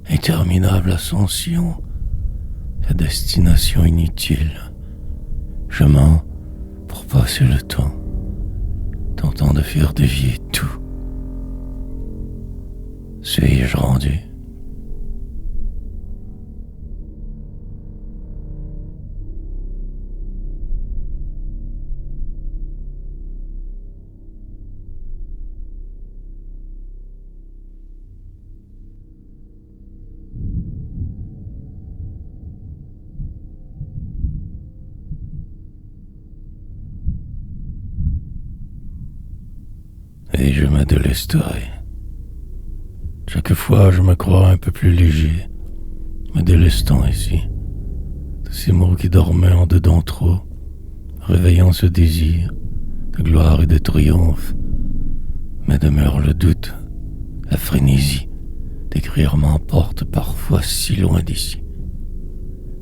interminable ascension, à destination inutile. Je mens pour passer le temps, tentant de faire dévier tout. Suis-je rendu? Et je me délesterai. Chaque fois, je me crois un peu plus léger, me délestant ici, de ces mots qui dormaient en dedans trop, réveillant ce désir de gloire et de triomphe, mais demeure le doute, la frénésie d'écrire m'emporte parfois si loin d'ici.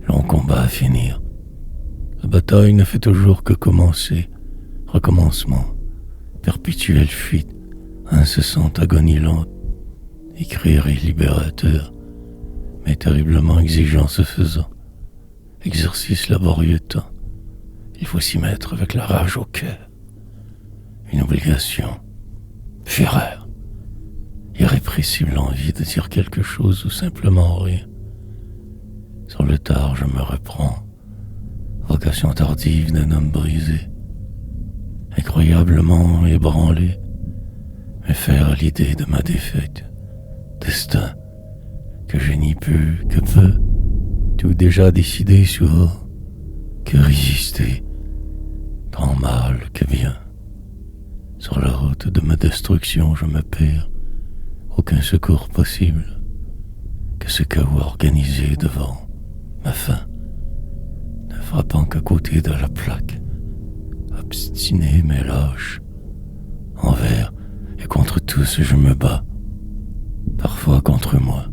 Long combat à finir. La bataille ne fait toujours que commencer, recommencement, perpétuelle fuite, incessante agonie lente. Écrire est libérateur, mais terriblement exigeant ce faisant. Exercice laborieux tant. Il faut s'y mettre avec la rage au cœur. Une obligation, fureur, irrépressible envie de dire quelque chose ou simplement rire. Sur le tard, je me reprends. Vocation tardive d'un homme brisé, incroyablement ébranlé, me faire à l'idée de ma défaite. Destin que je n'y peux, que peu, tout déjà décidé souvent, que résister, tant mal que bien. Sur la route de ma destruction, je me perds, aucun secours possible, que ce chaos organisé devant ma fin, ne frappant qu'à côté de la plaque, obstiné mais lâche, envers et contre tous je me bats, parfois contre moi.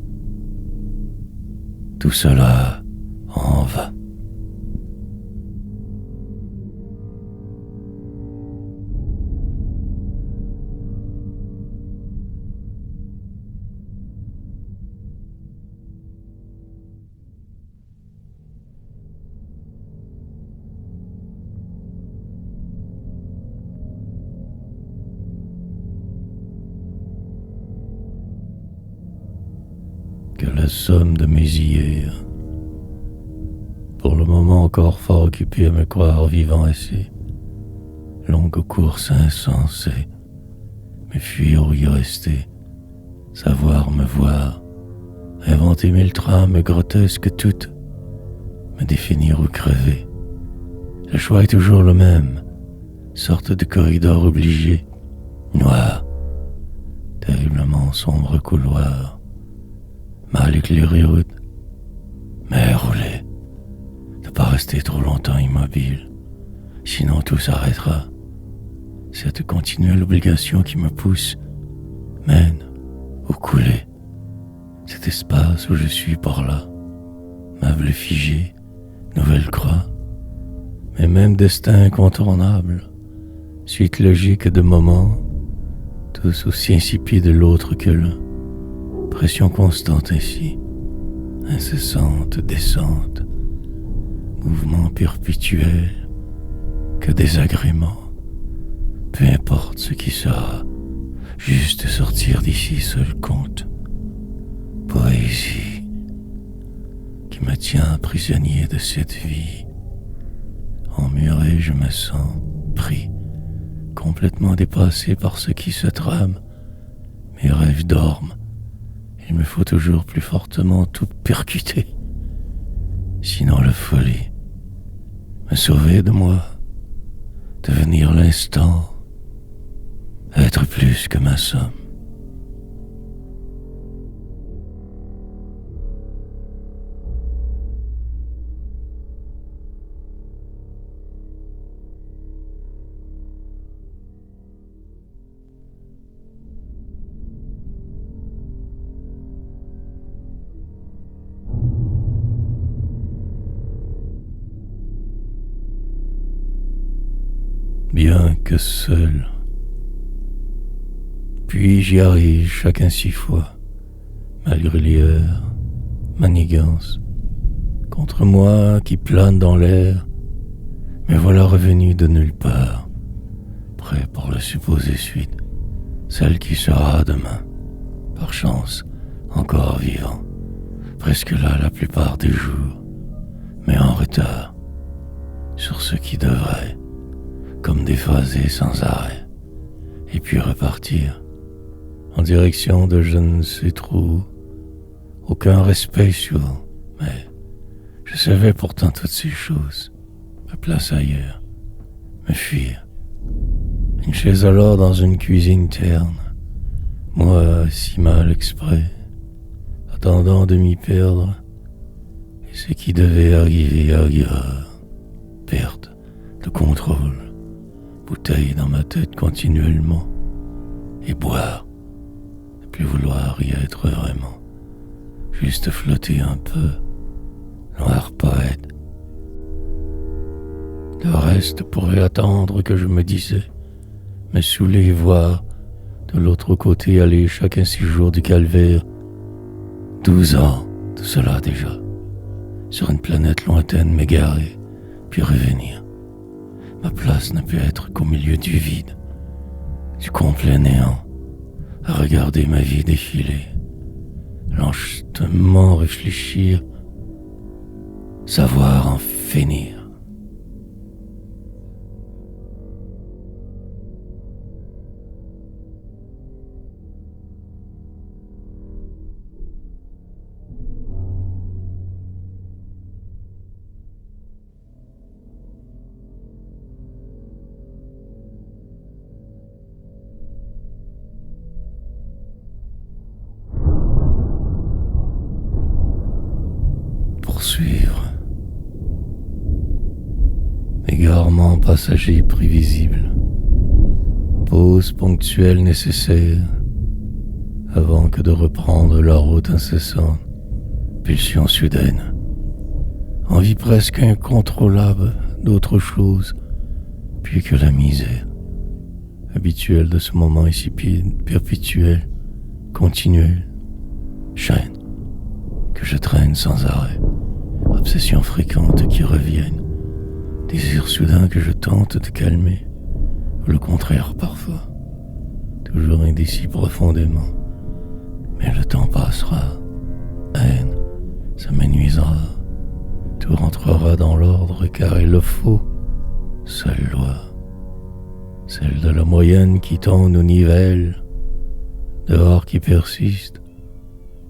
Tout cela en vain. Que la somme de mes hier, pour le moment encore fort occupé à me croire vivant assez, longue course insensée, me fuir ou y rester, savoir me voir, inventer mille trames grotesques toutes, me définir ou crever. Le choix est toujours le même, sorte de corridor obligé, noir, terriblement sombre couloir, mal éclairé route, mais roulé, ne pas rester trop longtemps immobile, sinon tout s'arrêtera. Cette continuelle obligation qui me pousse mène au coulé. Cet espace où je suis par là, meuble figé, nouvelle croix, mais même destin incontournable, suite logique de moments, tous aussi insipides l'autre que l'un. Pression constante ainsi, incessante descente, mouvement perpétuel, que désagrément. Peu importe ce qui sera, juste sortir d'ici seul compte. Poésie qui me tient prisonnier de cette vie. Emmuré, je me sens pris, complètement dépassé par ce qui se trame. Mes rêves dorment. Il me faut toujours plus fortement tout percuter. Sinon la folie, me sauver de moi, devenir l'instant, être plus que ma somme. Bien que seul, Puis j'y arrive chacun 6 fois, malgré les heures, manigances, contre moi qui plane dans l'air. Mais voilà revenu de nulle part, prêt pour la supposée suite, celle qui sera demain, par chance, encore vivant, presque là la plupart des jours, mais en retard, sur ce qui devrait, comme déphaser sans arrêt, et puis repartir, en direction de je ne sais trop, aucun respect sur, mais je savais pourtant toutes ces choses, me place ailleurs, me fuir. Une chaise alors dans une cuisine terne, moi si mal exprès, attendant de m'y perdre, et ce qui devait arriver arriva. Perte de contrôle, bouteille dans ma tête continuellement, et boire, ne plus vouloir y être vraiment, juste flotter un peu, noir poète. Le reste pourrait attendre que je me disais, me saouler, voir de l'autre côté aller chacun 6 jours du calvaire. 12 ans de cela déjà, sur une planète lointaine m'égarer, puis revenir. Ma place ne peut être qu'au milieu du vide, du complet néant, à regarder ma vie défiler, lentement réfléchir, savoir en finir. Poursuivre. Égarement passager prévisible. Pause ponctuelle nécessaire avant que de reprendre la route incessante. Pulsion soudaine. Envie presque incontrôlable d'autre chose, puis que la misère habituelle de ce moment insipide, perpétuel, continuel, chaîne que je traîne sans arrêt, obsessions fréquentes qui reviennent, désirs soudains que je tente de calmer, ou le contraire parfois, toujours indécis profondément. Mais le temps passera, haine, ça m'énuisera, tout rentrera dans l'ordre car il le faut, seule loi, celle de la moyenne qui tend nous nivelle, dehors qui persiste,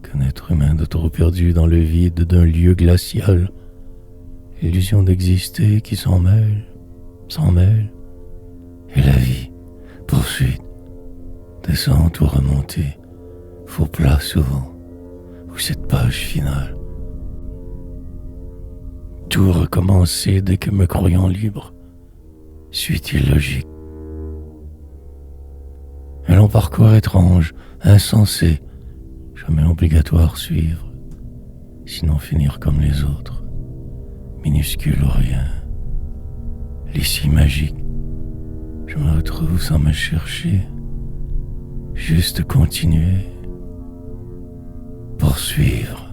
qu'un être humain de trop perdu dans le vide d'un lieu glacial, illusion d'exister qui s'en mêle, et la vie, poursuite, descente ou remontée, faux plat souvent, ou cette page finale. Tout recommencer dès que me croyant libre, suite illogique. Un long parcours étrange, insensé, jamais obligatoire suivre, sinon finir comme les autres, minuscule ou rien. L'ici magique, je me retrouve sans me chercher, juste continuer, poursuivre.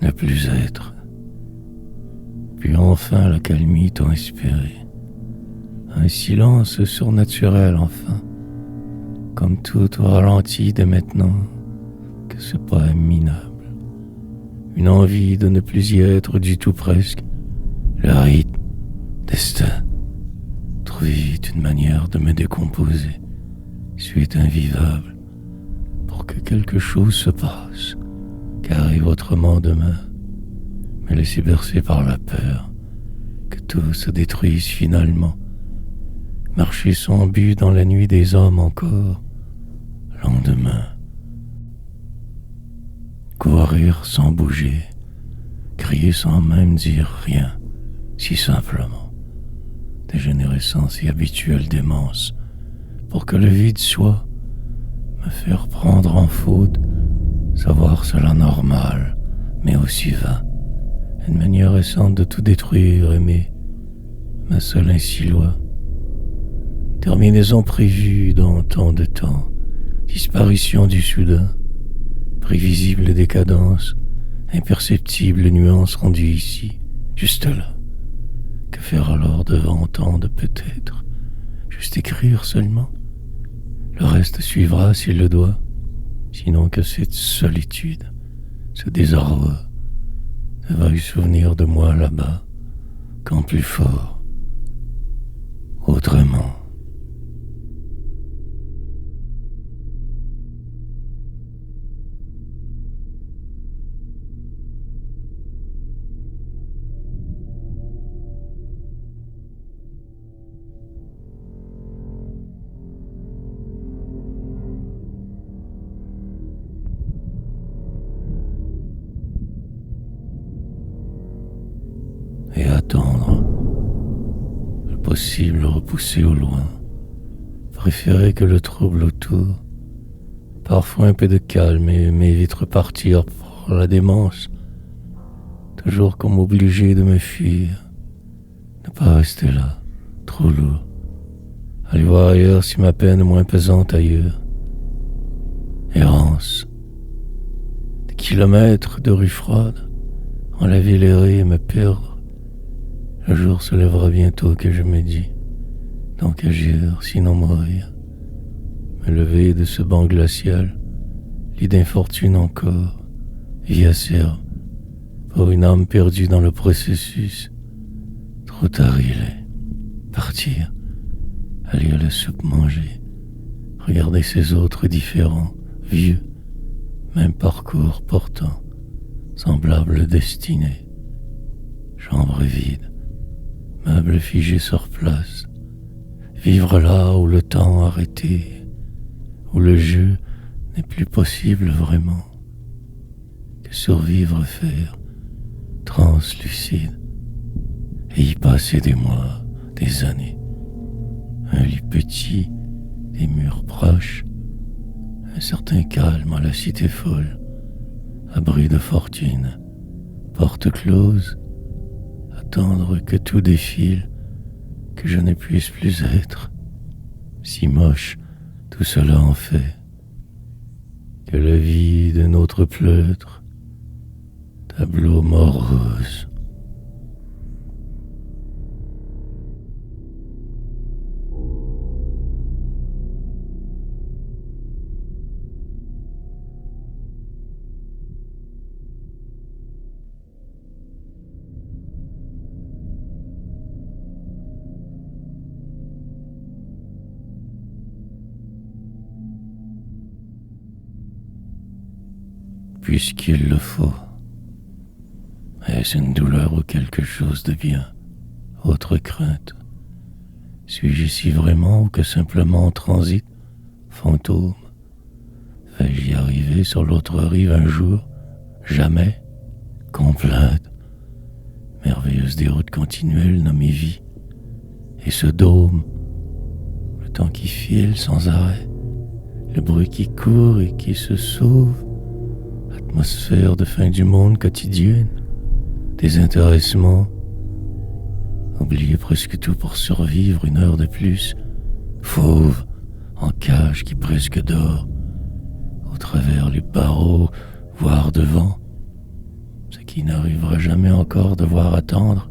Ne plus être, puis enfin la calmie tant espérée, un silence surnaturel enfin, comme tout au ralenti dès maintenant, que c'est pas minable, une envie de ne plus y être du tout presque, le rythme, destin, trouver vite une manière de me décomposer, suite invivable, pour que quelque chose se passe, qu'arrive autrement demain, me laisser bercer par la peur, que tout se détruise finalement, marcher sans but dans la nuit des hommes encore, lendemain, courir sans bouger, crier sans même dire rien, si simplement. Dégénérescence et habituelle démence, pour que le vide soit, me faire prendre en faute, savoir cela normal, mais aussi vain. Une manière récente de tout détruire, aimer, ma seule ainsi loi. Terminaison prévue dans tant de temps, disparition du soudain, prévisible décadence, imperceptible nuance rendue ici, juste là. Que faire alors devant tant de peut-être? Juste écrire seulement. Le reste suivra s'il le doit, sinon que cette solitude, ce désarroi, ne veuille souvenir de moi là-bas, quand plus fort, autrement. Et attendre, le possible repoussé au loin, préférer que le trouble autour, parfois un peu de calme et m'évite repartir pour la démence, toujours comme obligé de me fuir, ne pas rester là, trop lourd, aller voir ailleurs si ma peine est moins pesante ailleurs. Errance, des kilomètres de rues froides, en la ville errer et me perdre. Le jour se lèvera bientôt que je me dis, donc agir, sinon mourir. Me lever de ce banc glacial, lit d'infortune encore, vie acerbe, pour une âme perdue dans le processus. Trop tard il est. Partir, aller à la soupe manger, regarder ces autres différents, vieux, même parcours portant, semblable destinée. Chambre vide. Meubles figés sur place, vivre là où le temps arrêté, où le jeu n'est plus possible vraiment, que survivre faire, translucide, et y passer des mois, des années, un lit petit, des murs proches, un certain calme à la cité folle, abri de fortune, porte close, attendre que tout défile, que je ne puisse plus être, si moche tout cela en fait, que la vie d'un autre pleutre, tableau morose. Puisqu'il le faut. Est-ce une douleur ou quelque chose de bien? Autre crainte. Suis-je ici vraiment ou que simplement en transit? Fantôme. Vais-je y arriver sur l'autre rive un jour? Jamais. Complainte. Merveilleuse déroute continuelle nommée vie. Et ce dôme, le temps qui file sans arrêt, le bruit qui court et qui se sauve, atmosphère de fin du monde quotidienne, désintéressement, oublier presque tout pour survivre une heure de plus, fauve, en cage qui presque dort, au travers les barreaux, voire devant, ce qui n'arrivera jamais encore devoir attendre,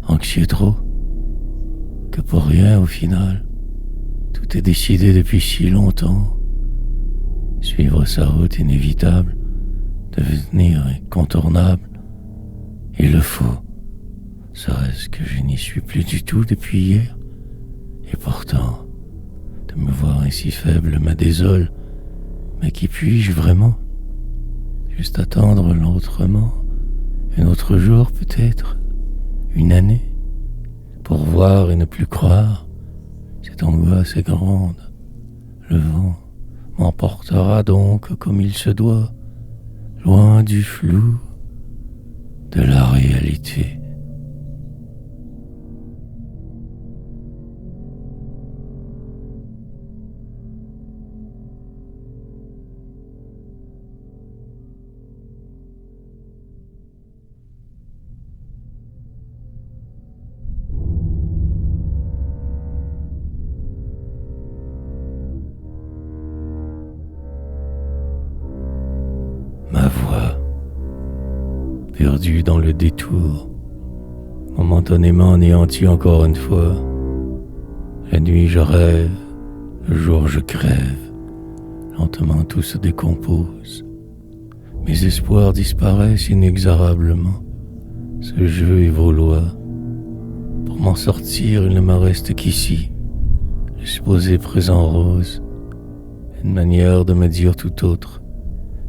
anxieux trop, que pour rien au final, tout est décidé depuis si longtemps, suivre sa route inévitable, devenir incontournable, il le faut, serait-ce que je n'y suis plus du tout depuis hier, et pourtant, de me voir ainsi faible me désole, mais qui puis-je vraiment? Juste attendre l'autrement, un autre jour peut-être, une année, pour voir et ne plus croire, cette angoisse est grande, le vent m'emportera donc comme il se doit, loin du flou de la réalité. Ma voix, perdue dans le détour, momentanément anéantie encore une fois. La nuit je rêve, le jour je crève, lentement tout se décompose. Mes espoirs disparaissent inexorablement. Ce jeu est vos lois. Pour m'en sortir, il ne me reste qu'ici, le supposé présent rose, une manière de me dire tout autre.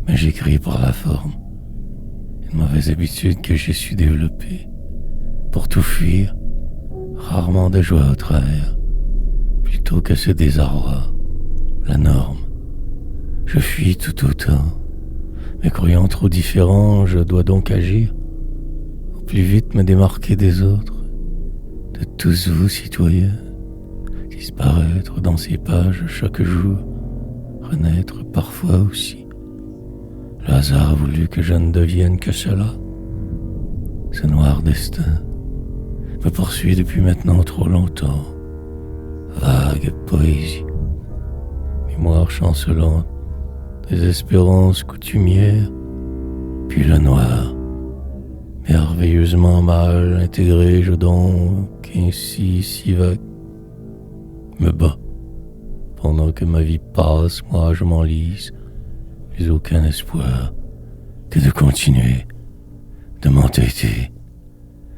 Mais j'écris par la forme, une mauvaise habitude que j'ai su développer. Pour tout fuir, rarement de joie au travers, plutôt que ce désarroi, la norme. Je fuis tout autant, mais croyant trop différent, je dois donc agir, au plus vite me démarquer des autres, de tous vous citoyens, disparaître dans ces pages chaque jour, renaître parfois aussi. Le hasard a voulu que je ne devienne que cela. Ce noir destin me poursuit depuis maintenant trop longtemps. Vague poésie, mémoire chancelante, des espérances coutumières, puis le noir, merveilleusement mal intégré, je donc ainsi si vague me bats. Pendant que ma vie passe, moi je m'enlise. Plus aucun espoir que de continuer, de m'entêter,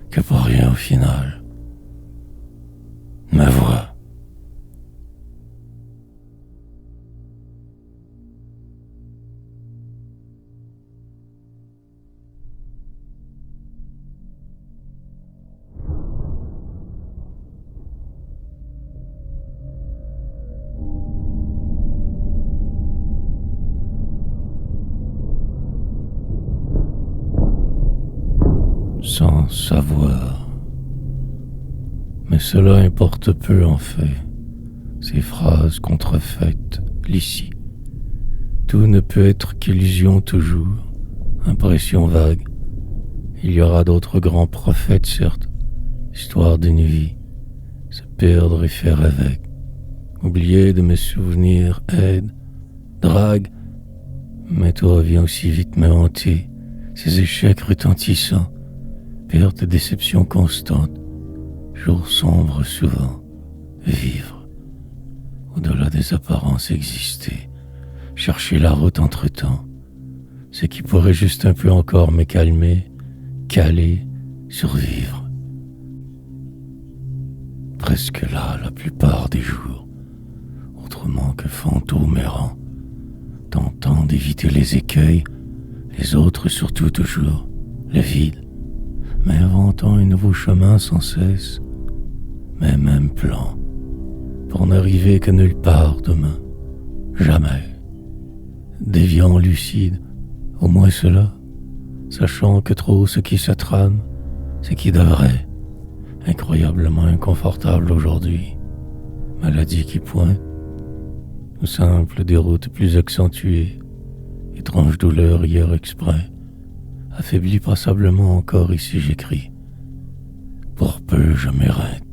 que pour rien au final. Ma voix. Sans savoir. Mais cela importe peu en fait, ces phrases contrefaites, l'ici. Tout ne peut être qu'illusion toujours, impression vague. Il y aura d'autres grands prophètes certes, histoire d'une vie, se perdre et faire avec. Oublier de mes souvenirs aide, drague, mais toi viens aussi vite me hanter, ces échecs retentissants. Perte et déception constante, jour sombre souvent, vivre, au-delà des apparences exister, chercher la route entre-temps, ce qui pourrait juste un peu encore me calmer, caler, survivre. Presque là la plupart des jours, autrement que fantôme errant, tentant d'éviter les écueils, les autres surtout toujours, le vide, mais inventant un nouveau chemin sans cesse, mais même plan, pour n'arriver que nulle part demain, jamais. Déviant lucide, au moins cela, sachant que trop ce qui se trame, ce qui devrait, incroyablement inconfortable aujourd'hui, maladie qui pointe, ou simple déroute plus accentuée, étrange douleur hier exprès, affaibli passablement encore ici j'écris. Pour peu je m'érête.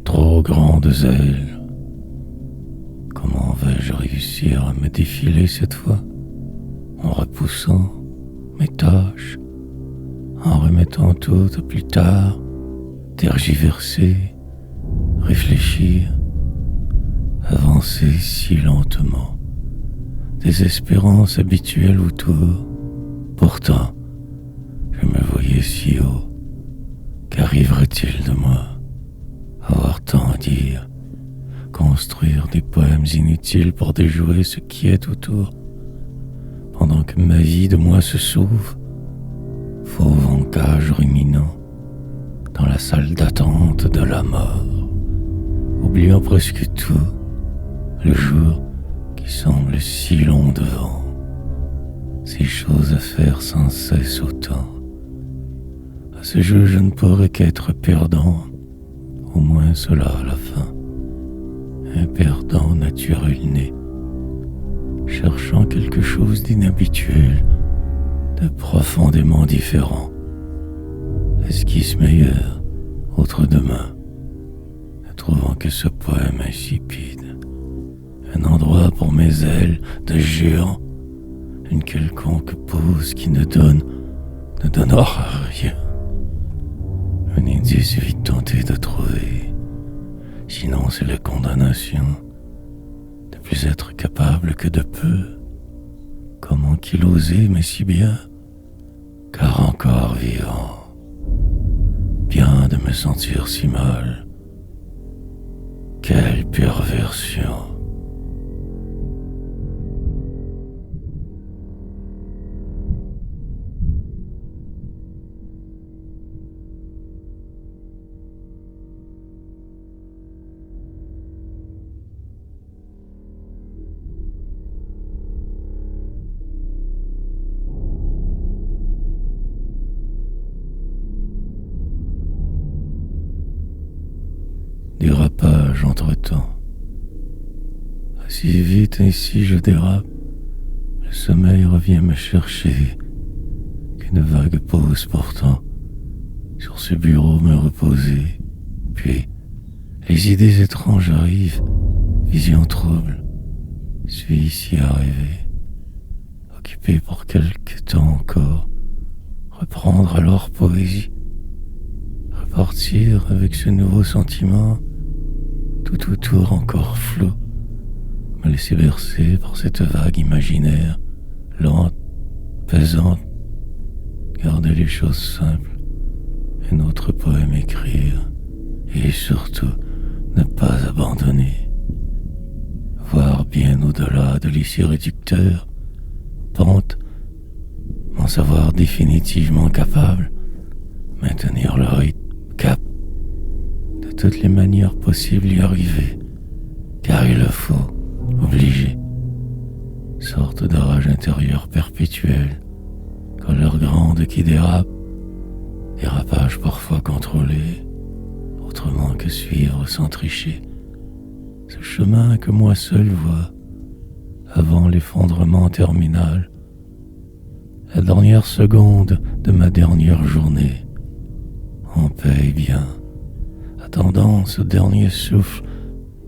Trop grandes ailes. Comment vais-je réussir à me défiler cette fois, en repoussant mes tâches, en remettant toutes plus tard, tergiverser, réfléchir, avancer si lentement, des espérances habituelles autour. Pourtant, je me voyais si haut, qu'arriverait-il de moi? tant à dire. Construire des poèmes inutiles pour déjouer ce qui est autour, pendant que ma vie de moi se sauve, fauve en cage ruminant, dans la salle d'attente de la mort, oubliant presque tout, le jour qui semble si long devant, ces choses à faire sans cesse autant. À ce jeu je ne pourrais qu'être perdant, au moins cela à la fin, un perdant naturel né, cherchant quelque chose d'inhabituel, de profondément différent, esquisse meilleure, autre demain, ne trouvant que ce poème insipide, un endroit pour mes ailes de géant, une quelconque pause qui ne donnera rien, un indice vite tenté de trouver, sinon c'est la condamnation de plus être capable que de peu. Comment qu'il osait, mais si bien, car encore vivant, bien de me sentir si mal. Quelle perversion! Dérapage entre-temps. Si vite ainsi je dérape, le sommeil revient me chercher, qu'une vague pause pourtant, sur ce bureau me reposer, puis les idées étranges arrivent, vision trouble, suis ici arrivé, occupé pour quelque temps encore, reprendre alors poésie, repartir avec ce nouveau sentiment, tout autour encore flou, me laisser bercer par cette vague imaginaire, lente, pesante, garder les choses simples, un autre poème écrire, et surtout ne pas abandonner, voir bien au-delà de l'issue réducteur, pente, m'en savoir définitivement capable, maintenir le rythme, cap, de toutes les manières possibles y arriver, car il le faut, obligé, sorte de rage intérieure perpétuelle, colère grande qui dérape, dérapage parfois contrôlé, autrement que suivre sans tricher, ce chemin que moi seul vois, avant l'effondrement terminal, la dernière seconde de ma dernière journée, on paye bien, attendant ce dernier souffle,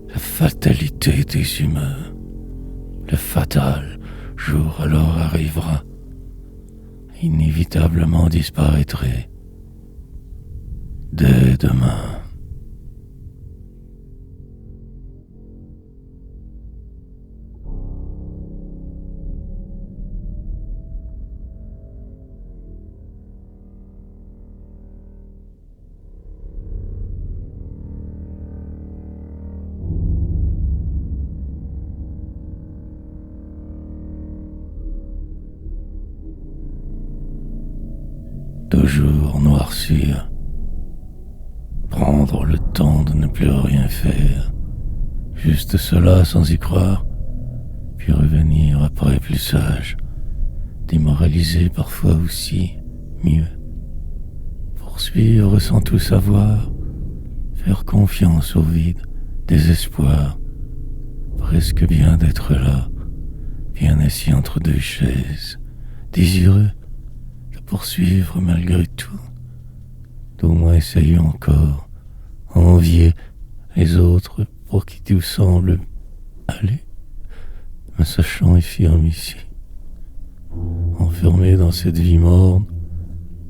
la fatalité des humains. Le fatal jour alors arrivera, inévitablement disparaîtrait dès demain. Toujours noircir, prendre le temps de ne plus rien faire, juste cela sans y croire, puis revenir après plus sage, démoralisé parfois aussi, mieux, poursuivre sans tout savoir, faire confiance au vide, désespoir, presque bien d'être là, bien assis entre deux chaises, désireux poursuivre malgré tout, d'au moins essayer encore, envier les autres pour qui tout semble aller, me sachant infirme ici, enfermé dans cette vie morne,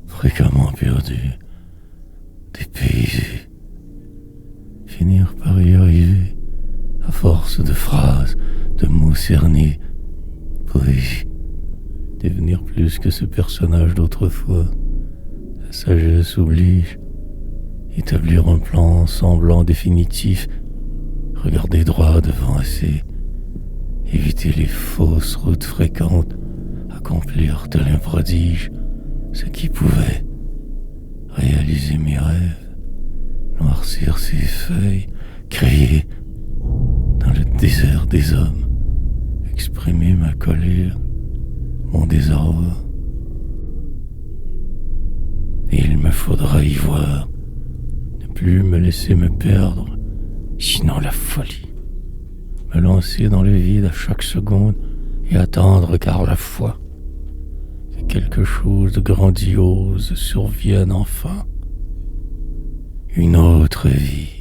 fréquemment perdue, dépaysé, finir par y arriver, à force de phrases, de mots cernés, poésie, devenir plus que ce personnage d'autrefois. La sagesse oblige, établir un plan semblant définitif, regarder droit devant assez, éviter les fausses routes fréquentes, accomplir tel un prodige, ce qui pouvait, réaliser mes rêves, noircir ses feuilles, créer dans le désert des hommes, exprimer ma colère, mon désarroi. Et il me faudra y voir, ne plus me laisser me perdre, sinon la folie. Me lancer dans le vide à chaque seconde et attendre car la foi que quelque chose de grandiose survienne enfin. Une autre vie.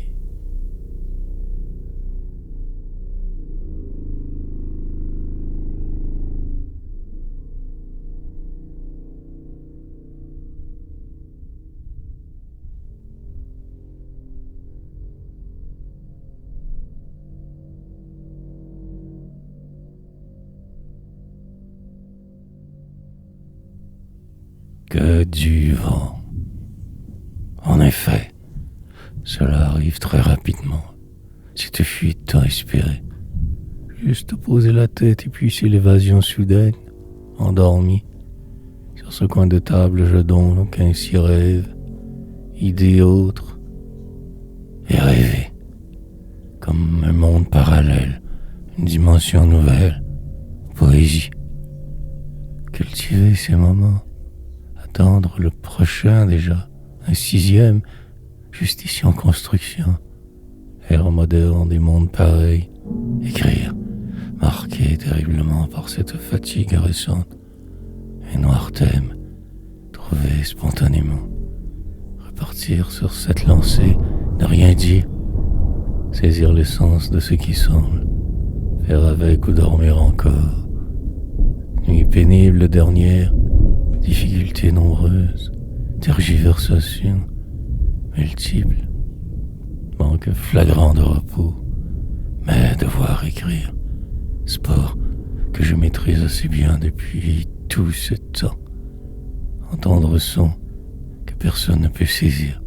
Que du vent. En effet, cela arrive très rapidement. Cette fuite tant espérée. Juste poser la tête et puis c'est l'évasion soudaine, endormi. Sur ce coin de table, je donc ainsi rêve, idée autre, et rêver. Comme un monde parallèle, une dimension nouvelle, poésie. Cultiver ces moments. Attendre le prochain déjà, un sixième, juste ici en construction. Ère moderne des mondes pareils. Écrire, marqué terriblement par cette fatigue récente. Un noir thème, trouvé spontanément. Repartir sur cette lancée, ne rien dire. Saisir l'essence de ce qui semble. Faire avec ou dormir encore. Nuit pénible dernière. Difficultés nombreuses, tergiversations multiples, manque flagrant de repos, mais devoir écrire, sport que je maîtrise assez bien depuis tout ce temps, entendre son que personne ne peut saisir,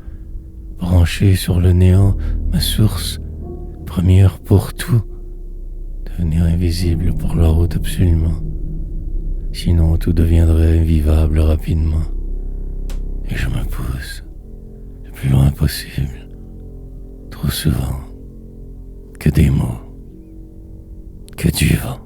brancher sur le néant ma source, première pour tout, devenir invisible pour la route absolument. Sinon tout deviendrait invivable rapidement. Et je me pousse le plus loin possible. Trop souvent, que des mots, que du vent.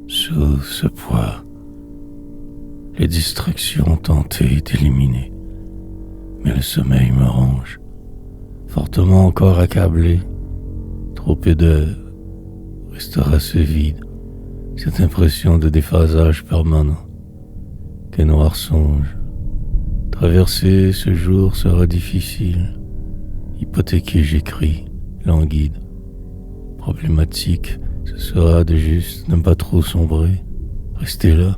Sous ce poids, les distractions tentées d'éliminer, mais le sommeil me ronge, fortement encore accablé, trop peu d'heures, restera ce vide, cette impression de déphasage permanent, qu'un noir songe. Traverser ce jour sera difficile, hypothéqué j'écris, languide, problématique. Ce sera de juste ne pas trop sombrer, rester là,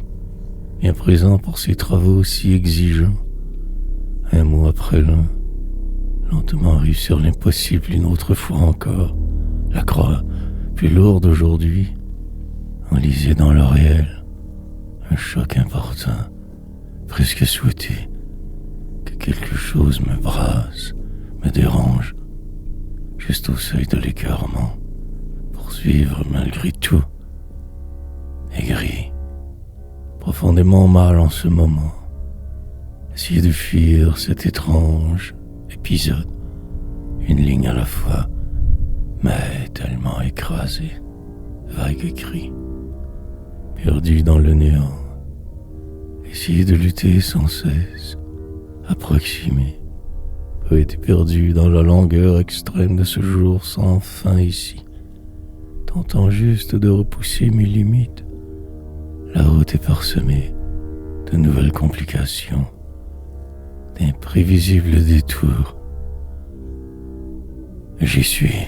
bien présent pour ces travaux si exigeants. Un mot après l'un, lentement réussir l'impossible une autre fois encore, la croix plus lourde aujourd'hui, enlisée dans le réel, un choc important, presque souhaité, que quelque chose me brasse, me dérange, juste au seuil de l'écœurement. Poursuivre malgré tout, aigri, profondément mal en ce moment, essayer de fuir cet étrange épisode, une ligne à la fois, mais tellement écrasé, vague cri, perdu dans le néant, essayer de lutter sans cesse, approximer, poète perdu dans la longueur extrême de ce jour sans fin ici. Tentant juste de repousser mes limites, la route est parsemée de nouvelles complications, d'imprévisibles détours. J'y suis.